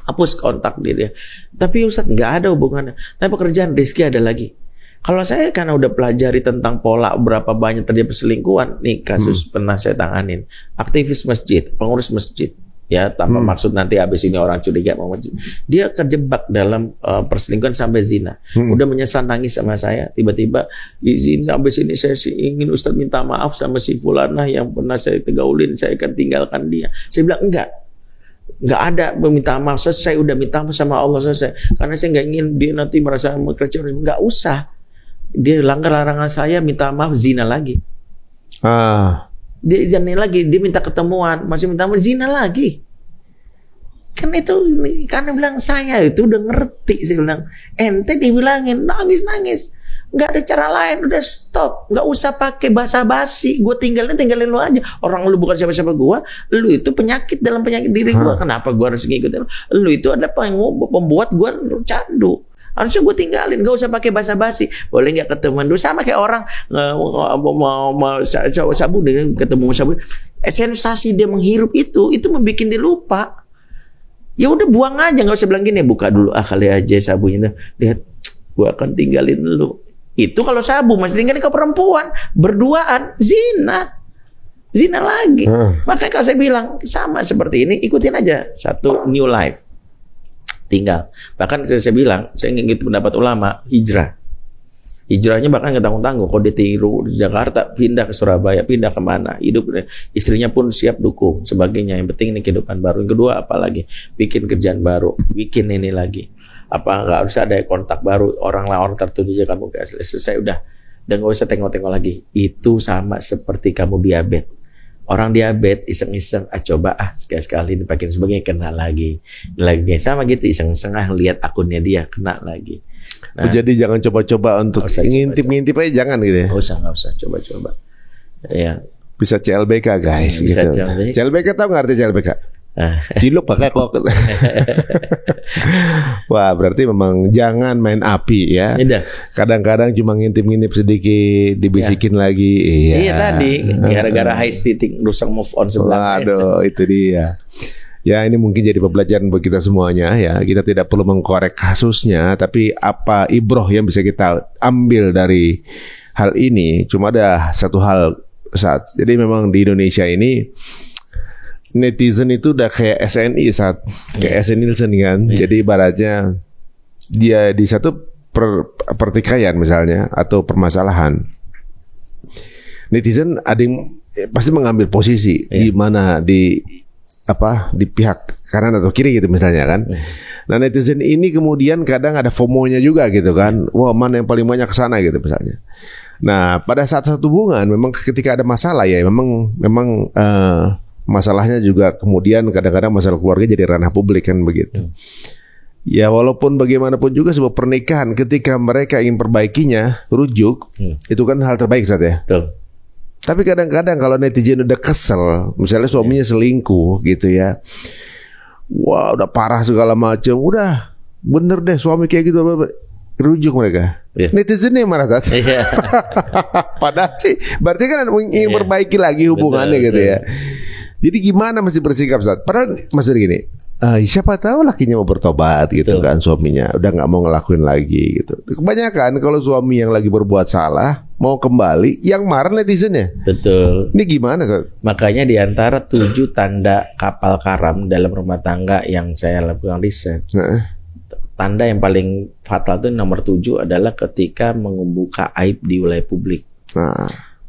hapus kontak dia. Tapi Ustaz nggak ada hubungannya. Tapi pekerjaan rezeki ada lagi. Kalau saya karena udah pelajari tentang pola berapa banyak terjadi perselingkuhan, nih kasus pernah saya tanganin, aktivis masjid, pengurus masjid, ya tanpa maksud nanti habis ini orang curiga mau masjid, dia terjebak dalam perselingkuhan sampai zina, udah menyesal nangis sama saya, tiba-tiba izin sampai sini saya ingin Ustaz minta maaf sama si fulanah yang pernah saya tegaulin, saya akan tinggalkan dia. Saya bilang nggak ada meminta maaf, saya udah minta maaf sama Allah selesai, karena saya nggak ingin dia nanti merasa kecewa. Nggak usah. Dia langgar larangan saya, minta maaf, zina lagi. Dia zina lagi, dia minta ketemuan, masih minta maaf, zina lagi. Kan itu, karena bilang saya itu udah ngerti. Saya bilang, ente dibilangin, nangis. Nggak ada cara lain, udah stop. Nggak usah pakai basa-basi. Gue tinggalin lu aja. Orang lu bukan siapa-siapa gue, lu itu penyakit dalam penyakit diri gue. Kenapa gue harus ngikutin? Lu itu ada pembuat gue candu. Harusnya gue tinggalin, gak usah pakai basa-basi. Boleh nggak ketemu dulu, sama kayak orang mau sabu dengan ketemu sabu. Sensasi dia menghirup itu membuat dia lupa. Ya udah buang aja, nggak usah bilang gini, buka dulu kali aja sabunya. Lihat, gue akan tinggalin dulu. Itu kalau sabu masih tinggalin ke perempuan, berduaan, zina lagi. Makanya kalau saya bilang sama seperti ini, ikutin aja satu new life. Tinggal. Bahkan saya bilang, saya ingin pendapat ulama, hijrahnya bahkan nggak tanggung-tanggung. Kalau dia tiru di Jakarta, pindah ke Surabaya, pindah kemana, hidup, istrinya pun siap dukung sebagainya. Yang penting ini kehidupan baru. Yang kedua apalagi, bikin kerjaan baru, bikin ini lagi. Apa nggak harus ada kontak baru, orang tertentu aja kamu gak selesai udah, dan nggak usah tengok-tengok lagi. Itu sama seperti kamu diabetes. Orang diabetes iseng-iseng, coba sekali-sekali dipakai sebagainya, kena lagi sama gitu, iseng-iseng lihat akunnya dia, kena lagi. Nah, jadi jangan coba-coba untuk ngintip-ngintip aja, jangan gitu ya. Nggak usah coba-coba. Ya. Bisa CLBK guys. Bisa gitu. CLBK tahu nggak arti CLBK? Ciluk pakai kok. Wah, berarti memang jangan main api ya. Kadang-kadang cuma ngintip-ngintip sedikit, dibisikin lagi. Iya tadi, gara-gara high titik rusak move on sebelahnya. Waduh, itu dia. Ya, ini mungkin jadi pembelajaran buat kita semuanya ya. Kita tidak perlu mengkorek kasusnya, tapi apa ibroh yang bisa kita ambil dari hal ini? Cuma ada satu hal, saat. Jadi memang di Indonesia ini netizen itu udah kayak SNI saat kayak SNI Nielsen kan. Jadi ibaratnya dia di satu pertikaian misalnya atau permasalahan, netizen ada yang pasti mengambil posisi di mana di pihak kanan atau kiri gitu misalnya kan. Nah, netizen ini kemudian kadang ada FOMO-nya juga gitu kan. Wah, mana yang paling banyak ke sana gitu misalnya. Nah, pada saat satu hubungan memang ketika ada masalah ya memang masalahnya juga kemudian kadang-kadang masalah keluarga jadi ranah publik kan begitu. Ya walaupun bagaimanapun juga sebuah pernikahan ketika mereka ingin perbaikinya rujuk, itu kan hal terbaik Ustaz ya. Betul. Tapi kadang-kadang kalau netizen udah kesel, misalnya suaminya selingkuh gitu ya, wah udah parah segala macam, udah bener deh suami kayak gitu, rujuk mereka. Netizennya yang marah Ustaz. Padahal sih berarti kan ingin perbaiki lagi hubungannya gitu ya. Jadi gimana mesti bersikap Ustaz? Padahal maksudnya gini, siapa tahu lakinya mau bertobat gitu kan, suaminya udah nggak mau ngelakuin lagi gitu. Kebanyakan kalau suami yang lagi berbuat salah mau kembali, yang marah netizennya. Betul. Ini gimana Ustaz? Makanya di antara 7 tanda kapal karam dalam rumah tangga yang saya lakukan riset, tanda yang paling fatal itu nomor 7 adalah ketika membuka aib di wilayah publik.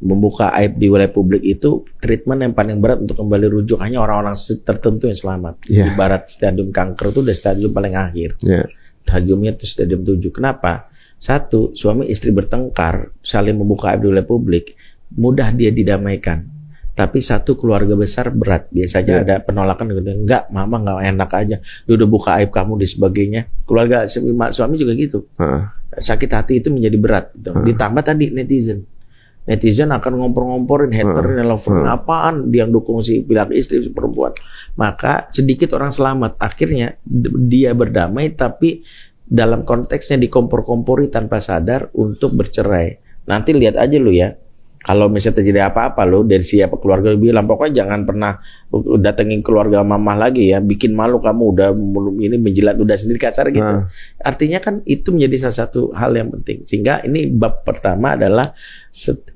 Membuka aib di wilayah publik itu treatment yang paling berat untuk kembali rujuk hanya orang-orang tertentu yang selamat. Ibarat stadium kanker itu udah stadium paling akhir. Stadiumnya itu stadium 7. Kenapa? 1, suami istri bertengkar, saling membuka aib di wilayah publik, mudah dia didamaikan. Tapi 1 keluarga besar berat. Biasanya ada penolakan gitu. Enggak, mama enggak enak aja. Dia udah buka aib kamu di sebagainya. Keluarga suami juga gitu. Sakit hati itu menjadi berat. Gitu. Ditambah tadi netizen akan ngompor-ngomporin, haterin, loverin, apaan dia yang dukung si pihak istri, si perempuan. Maka sedikit orang selamat. Akhirnya dia berdamai, tapi dalam konteksnya dikompor-kompori tanpa sadar untuk bercerai. Nanti lihat aja lu ya, kalau misalnya terjadi apa-apa lo dari siapa keluarga bilang pokoknya jangan pernah datengin keluarga mamah lagi ya, bikin malu kamu, udah ini menjilat udah sendiri kasar gitu. Artinya kan itu menjadi salah satu hal yang penting. Sehingga ini bab pertama adalah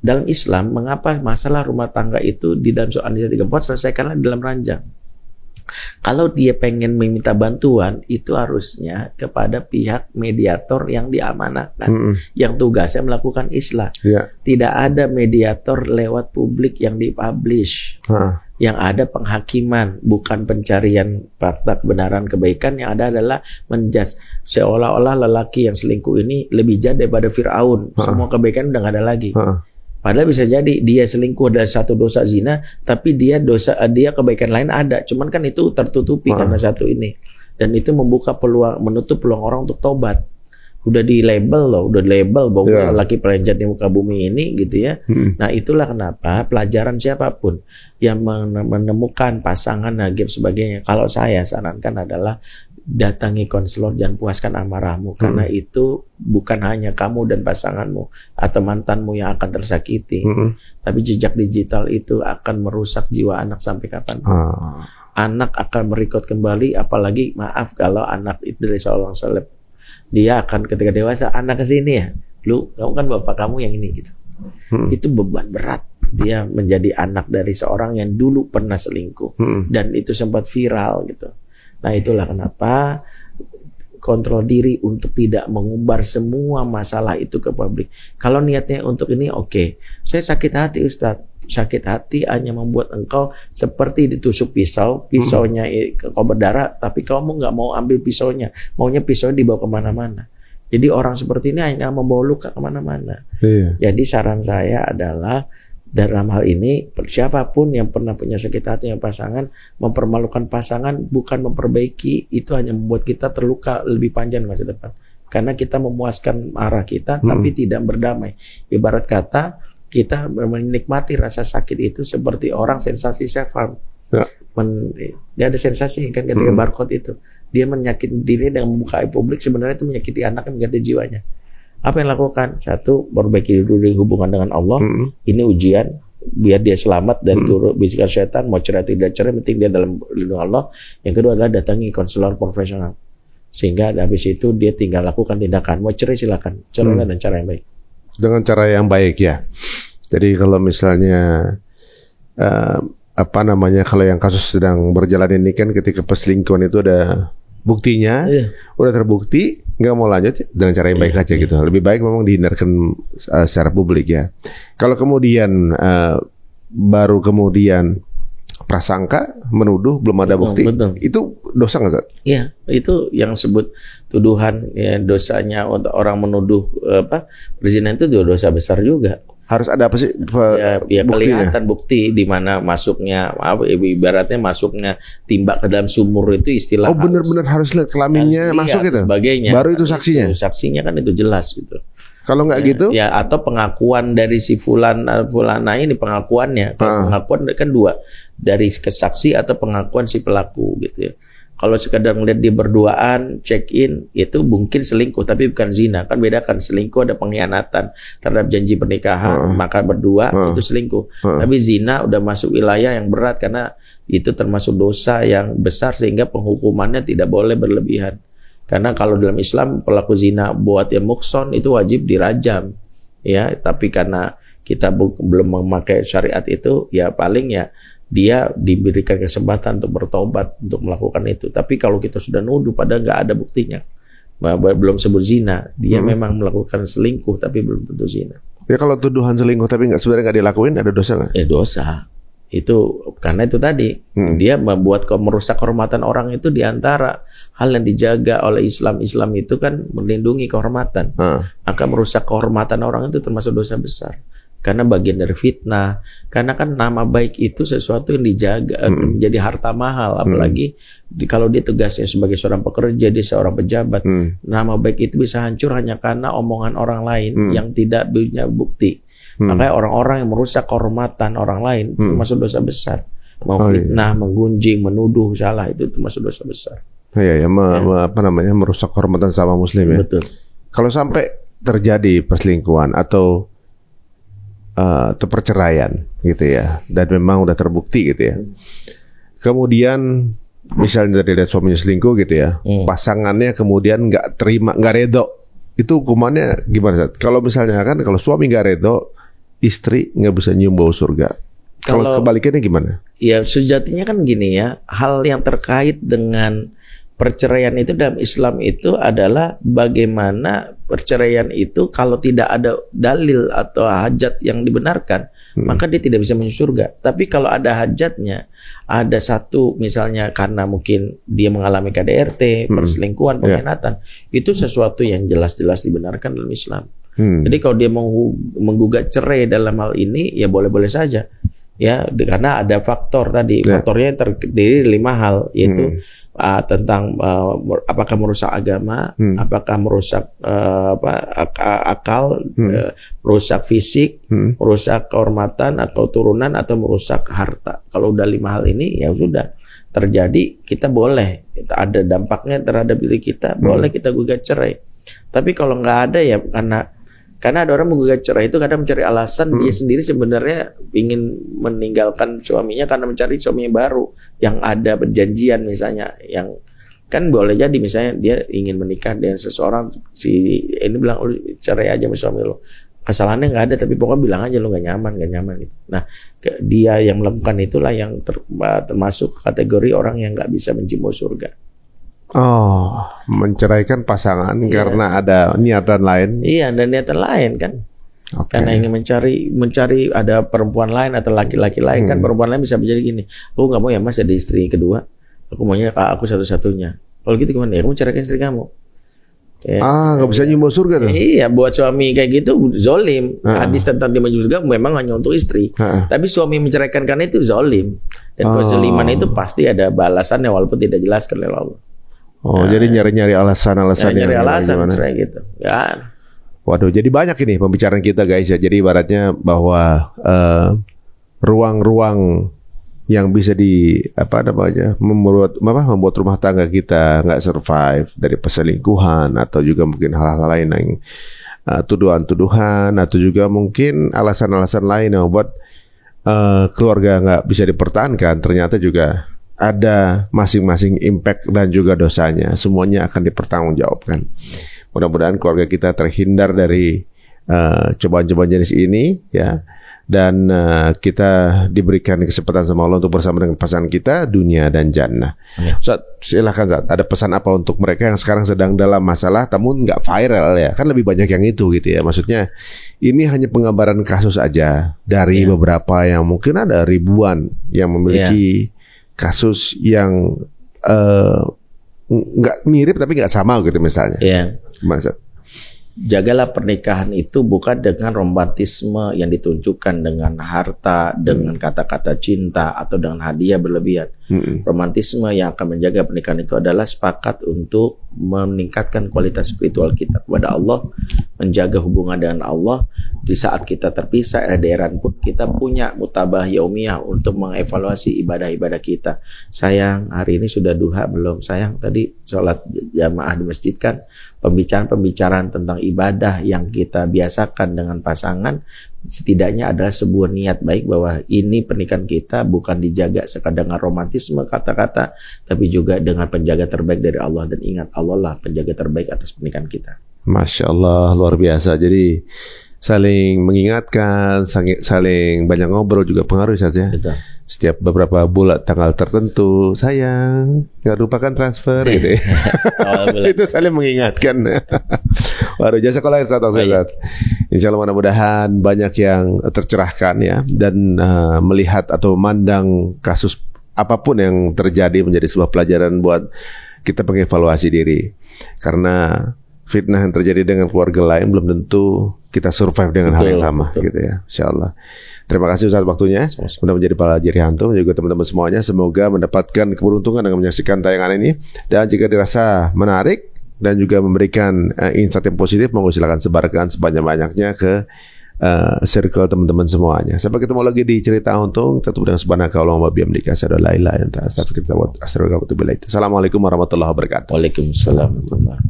dalam Islam mengapa masalah rumah tangga itu di dalam surah An-Nisa 34 selesaikanlah dalam ranjang. Kalau dia pengen meminta bantuan, itu harusnya kepada pihak mediator yang diamanahkan, yang tugasnya melakukan islah. Tidak ada mediator lewat publik yang dipublish. Yang ada penghakiman, bukan pencarian fakta kebenaran kebaikan. Yang ada adalah menjudge seolah-olah lelaki yang selingkuh ini lebih jahat daripada Fir'aun. Semua kebaikan udah gak ada lagi. Padahal bisa jadi dia selingkuh dari satu dosa zina, tapi dia kebaikan lain ada. Cuman kan itu tertutupi karena satu ini. Dan itu membuka peluang, menutup peluang orang untuk tobat. Udah di label loh, udah label bahwa laki paling jahat di muka bumi ini gitu ya. Nah itulah kenapa pelajaran siapapun yang menemukan pasangan nagib sebagainya, kalau saya sarankan adalah datangi konselor, jangan puaskan amarahmu, karena itu bukan hanya kamu dan pasanganmu atau mantanmu yang akan tersakiti, tapi jejak digital itu akan merusak jiwa anak sampai kapan. Anak akan merekod kembali, apalagi maaf kalau anak itu dari seorang seleb, dia akan ketika dewasa, anak kesini ya, lu kamu kan bapak kamu yang ini gitu. Itu beban berat. Dia menjadi anak dari seorang yang dulu pernah selingkuh dan itu sempat viral gitu. Nah itulah kenapa kontrol diri untuk tidak mengumbar semua masalah itu ke publik. Kalau niatnya untuk ini oke. Saya sakit hati Ustadz. Sakit hati hanya membuat engkau seperti ditusuk pisau. Pisaunya kau berdarah, tapi kamu nggak mau ambil pisaunya. Maunya pisaunya dibawa kemana-mana. Jadi orang seperti ini hanya membawa luka kemana-mana. Jadi saran saya adalah dalam hal ini, siapapun yang pernah punya sakit hati yang pasangan, mempermalukan pasangan bukan memperbaiki, itu hanya membuat kita terluka lebih panjang masa depan. karena kita memuaskan marah kita, tapi tidak berdamai. Ibarat kata kita menikmati rasa sakit itu seperti orang sensasi self harm. Ya. Dia ada sensasi kan ketika barcode itu. Dia menyakiti diri dengan membuka aib publik, sebenarnya itu menyakiti anak, menyakiti jiwanya. Apa yang lakukan? Satu, perbaiki dulu hubungan dengan Allah. Ini ujian, biar dia selamat dari bisikan setan. Mau cerai tidak cerai, penting dia dalam lindungan Allah. Yang kedua adalah datangi konselor profesional, sehingga habis itu dia tinggal lakukan tindakan. Mau cerai silakan, cerailah dengan cara yang baik. Dengan cara yang baik ya. Jadi kalau misalnya kalau yang kasus sedang berjalan ini kan ketika perselingkuhan itu ada buktinya, udah terbukti, nggak mau lanjut dengan cara yang baik aja gitu. Lebih baik memang dihindarkan secara publik ya. Kalau kemudian baru kemudian prasangka, menuduh, belum ada bukti, itu dosa nggak, Zat? Iya, itu yang sebut tuduhan ya, dosanya untuk orang menuduh perzinahan itu dosa besar juga. Harus ada apa sih ya kelihatan bukti di mana masuknya, ibaratnya masuknya timba ke dalam sumur itu istilah. Oh benar-benar harus lihat kelaminnya masuk itu. Sebagainya. Baru itu saksinya. Saksinya kan itu jelas gitu. Kalau nggak gitu? Ya atau pengakuan dari si fulana ini pengakuannya. Pengakuan kan dua, dari kesaksi atau pengakuan si pelaku gitu ya. Kalau sekadar ngeliat dia berduaan, check in, itu mungkin selingkuh, tapi bukan zina. Kan bedakan, selingkuh ada pengkhianatan terhadap janji pernikahan, maka berdua itu selingkuh. Tapi zina udah masuk wilayah yang berat karena itu termasuk dosa yang besar sehingga penghukumannya tidak boleh berlebihan. Karena kalau dalam Islam pelaku zina buat yang muhson itu wajib dirajam, ya. Tapi karena kita belum memakai syariat itu, ya paling ya dia diberikan kesempatan untuk bertobat untuk melakukan itu. Tapi kalau kita sudah nuduh padahal nggak ada buktinya, belum sebut zina, dia memang melakukan selingkuh tapi belum tentu zina. Ya kalau tuduhan selingkuh tapi sebenarnya nggak dilakuin, ada dosa nggak? Dosa. Itu karena itu tadi dia membuat merusak kehormatan orang. Itu diantara hal yang dijaga oleh Islam. Islam itu kan melindungi kehormatan. Maka merusak kehormatan orang itu termasuk dosa besar. Karena bagian dari fitnah. Karena kan nama baik itu sesuatu yang dijaga, menjadi harta mahal. Apalagi kalau dia tugasnya sebagai seorang pekerja, dia seorang pejabat. Nama baik itu bisa hancur hanya karena omongan orang lain yang tidak punya bukti. Makanya orang-orang yang merusak kehormatan orang lain termasuk dosa besar. Mau fitnah, menggunjing, menuduh salah, itu termasuk dosa besar. Merusak kehormatan sama muslim ya. Betul. Kalau sampai terjadi perselingkuhan atau perceraian gitu ya, dan memang udah terbukti gitu ya. Kemudian misalnya dari lihat suaminya selingkuh gitu ya, pasangannya kemudian nggak terima, nggak redo, itu hukumannya gimana? Kalau misalnya kan kalau suami nggak redo, istri nggak bisa nyium bau surga. Kalau kebalikannya gimana? Ya sejatinya kan gini ya, hal yang terkait dengan perceraian itu dalam Islam itu adalah bagaimana perceraian itu kalau tidak ada dalil atau hajat yang dibenarkan, maka dia tidak bisa masuk surga. Tapi kalau ada hajatnya, ada satu misalnya karena mungkin dia mengalami KDRT, perselingkuhan, pengkhianatan, itu sesuatu yang jelas-jelas dibenarkan dalam Islam. Jadi kalau dia menggugat cerai dalam hal ini, ya boleh-boleh saja. Ya, karena ada faktor tadi, faktornya terdiri dari 5 hal, yaitu tentang apakah merusak agama, apakah merusak akal, merusak fisik, merusak kehormatan atau turunan, atau merusak harta. Kalau udah 5 hal ini ya sudah terjadi, kita boleh, ada dampaknya terhadap diri kita, boleh kita gugat cerai. Tapi kalau nggak ada ya karena ada orang menggugat cerai itu kadang mencari alasan dia sendiri sebenarnya ingin meninggalkan suaminya karena mencari suami yang baru yang ada perjanjian misalnya, yang kan boleh jadi misalnya dia ingin menikah dengan seseorang, si ini bilang cerai aja sama suami lo, kesalahannya nggak ada tapi pokoknya bilang aja lo nggak nyaman gitu. Nah dia yang melakukan itulah yang termasuk kategori orang yang nggak bisa mencium surga. Oh, menceraikan pasangan karena ada niatan lain. Iya, ada niatan lain kan. Karena ingin mencari ada perempuan lain atau laki-laki lain kan. Perempuan lain bisa menjadi gini, aku nggak mau ya mas ada istri kedua, aku maunya aku satu-satunya. Kalau gitu gimana ya, kamu ceraikan istri kamu. Nggak bisa nyumbau surga tuh. Iya, buat suami kayak gitu zolim. Hadis tentang dia masuk surga memang hanya untuk istri. Tapi suami menceraikan karena itu zolim. Dan kezaliman itu pasti ada balasannya walaupun tidak jelaskan oleh Allah. Oh, jadi nyari-nyari alasan-alasan yang nyari alasan gimana? cerai gitu. Ya, Waduh, jadi banyak ini pembicaraan kita guys ya. Jadi ibaratnya bahwa ruang-ruang yang bisa membuat rumah tangga kita nggak survive dari perselingkuhan atau juga mungkin hal-hal lain yang tuduhan-tuduhan atau juga mungkin alasan-alasan lain yang membuat keluarga nggak bisa dipertahankan, ternyata juga ada masing-masing impact dan juga dosanya. Semuanya akan dipertanggungjawabkan. Mudah-mudahan keluarga kita terhindar dari cobaan-cobaan jenis ini, ya. Dan kita diberikan kesempatan sama Allah untuk bersama dengan pasangan kita, dunia dan jannah. Ustaz, silakan Ustaz. Ada pesan apa untuk mereka yang sekarang sedang dalam masalah, namun nggak viral ya? Kan lebih banyak yang itu gitu ya. Maksudnya ini hanya penggambaran kasus aja dari beberapa yang mungkin ada ribuan yang memiliki kasus yang nggak mirip tapi nggak sama gitu misalnya. Gimana Ustaz? Jagalah pernikahan itu bukan dengan romantisme yang ditunjukkan dengan harta, dengan kata-kata cinta atau dengan hadiah berlebihan. Romantisme yang akan menjaga pernikahan itu adalah sepakat untuk meningkatkan kualitas spiritual kita kepada Allah, menjaga hubungan dengan Allah. Di saat kita terpisah LDRan pun kita punya mutabah yaumiyah untuk mengevaluasi ibadah-ibadah kita. Sayang, hari ini sudah duha belum? Sayang, tadi sholat jamaah di masjid kan? Pembicaraan tentang ibadah yang kita biasakan dengan pasangan setidaknya adalah sebuah niat baik bahwa ini pernikahan kita bukan dijaga sekadar dengan romantisme kata-kata, tapi juga dengan penjaga terbaik dari Allah. Dan ingat, Allah lah penjaga terbaik atas pernikahan kita. Masya Allah, luar biasa. Jadi saling mengingatkan, saling banyak ngobrol juga pengaruh saja. Betul. Setiap beberapa bulan tanggal tertentu, sayang, nggak lupakan transfer gitu ya. Itu saling mengingatkan. Waduh, jazakallah khairan Ustaz. Insya Allah mudah-mudahan banyak yang tercerahkan ya, dan melihat atau memandang kasus apapun yang terjadi menjadi sebuah pelajaran buat kita mengevaluasi diri. Karena fitnah yang terjadi dengan keluarga lain belum tentu kita survive dengan hal yang sama gitu ya. Insyaallah. Terima kasih Ustaz waktunya. Sudah menjadi Pak Jerihanto dan juga teman-teman semuanya. Semoga mendapatkan keberuntungan dengan menyaksikan tayangan ini. Dan jika dirasa menarik dan juga memberikan insight yang positif, monggo silakan sebarkan sebanyak-banyaknya ke circle teman-teman semuanya. Sampai ketemu lagi di Cerita Untung. Tetap dengan subhanaka Allahumma bihamdika asyhadu an la ilaha illa anta astaghfiruka wa atubu ilaik. Assalamualaikum warahmatullahi wabarakatuh. Waalaikumsalam warahmatullahi wabarakatuh.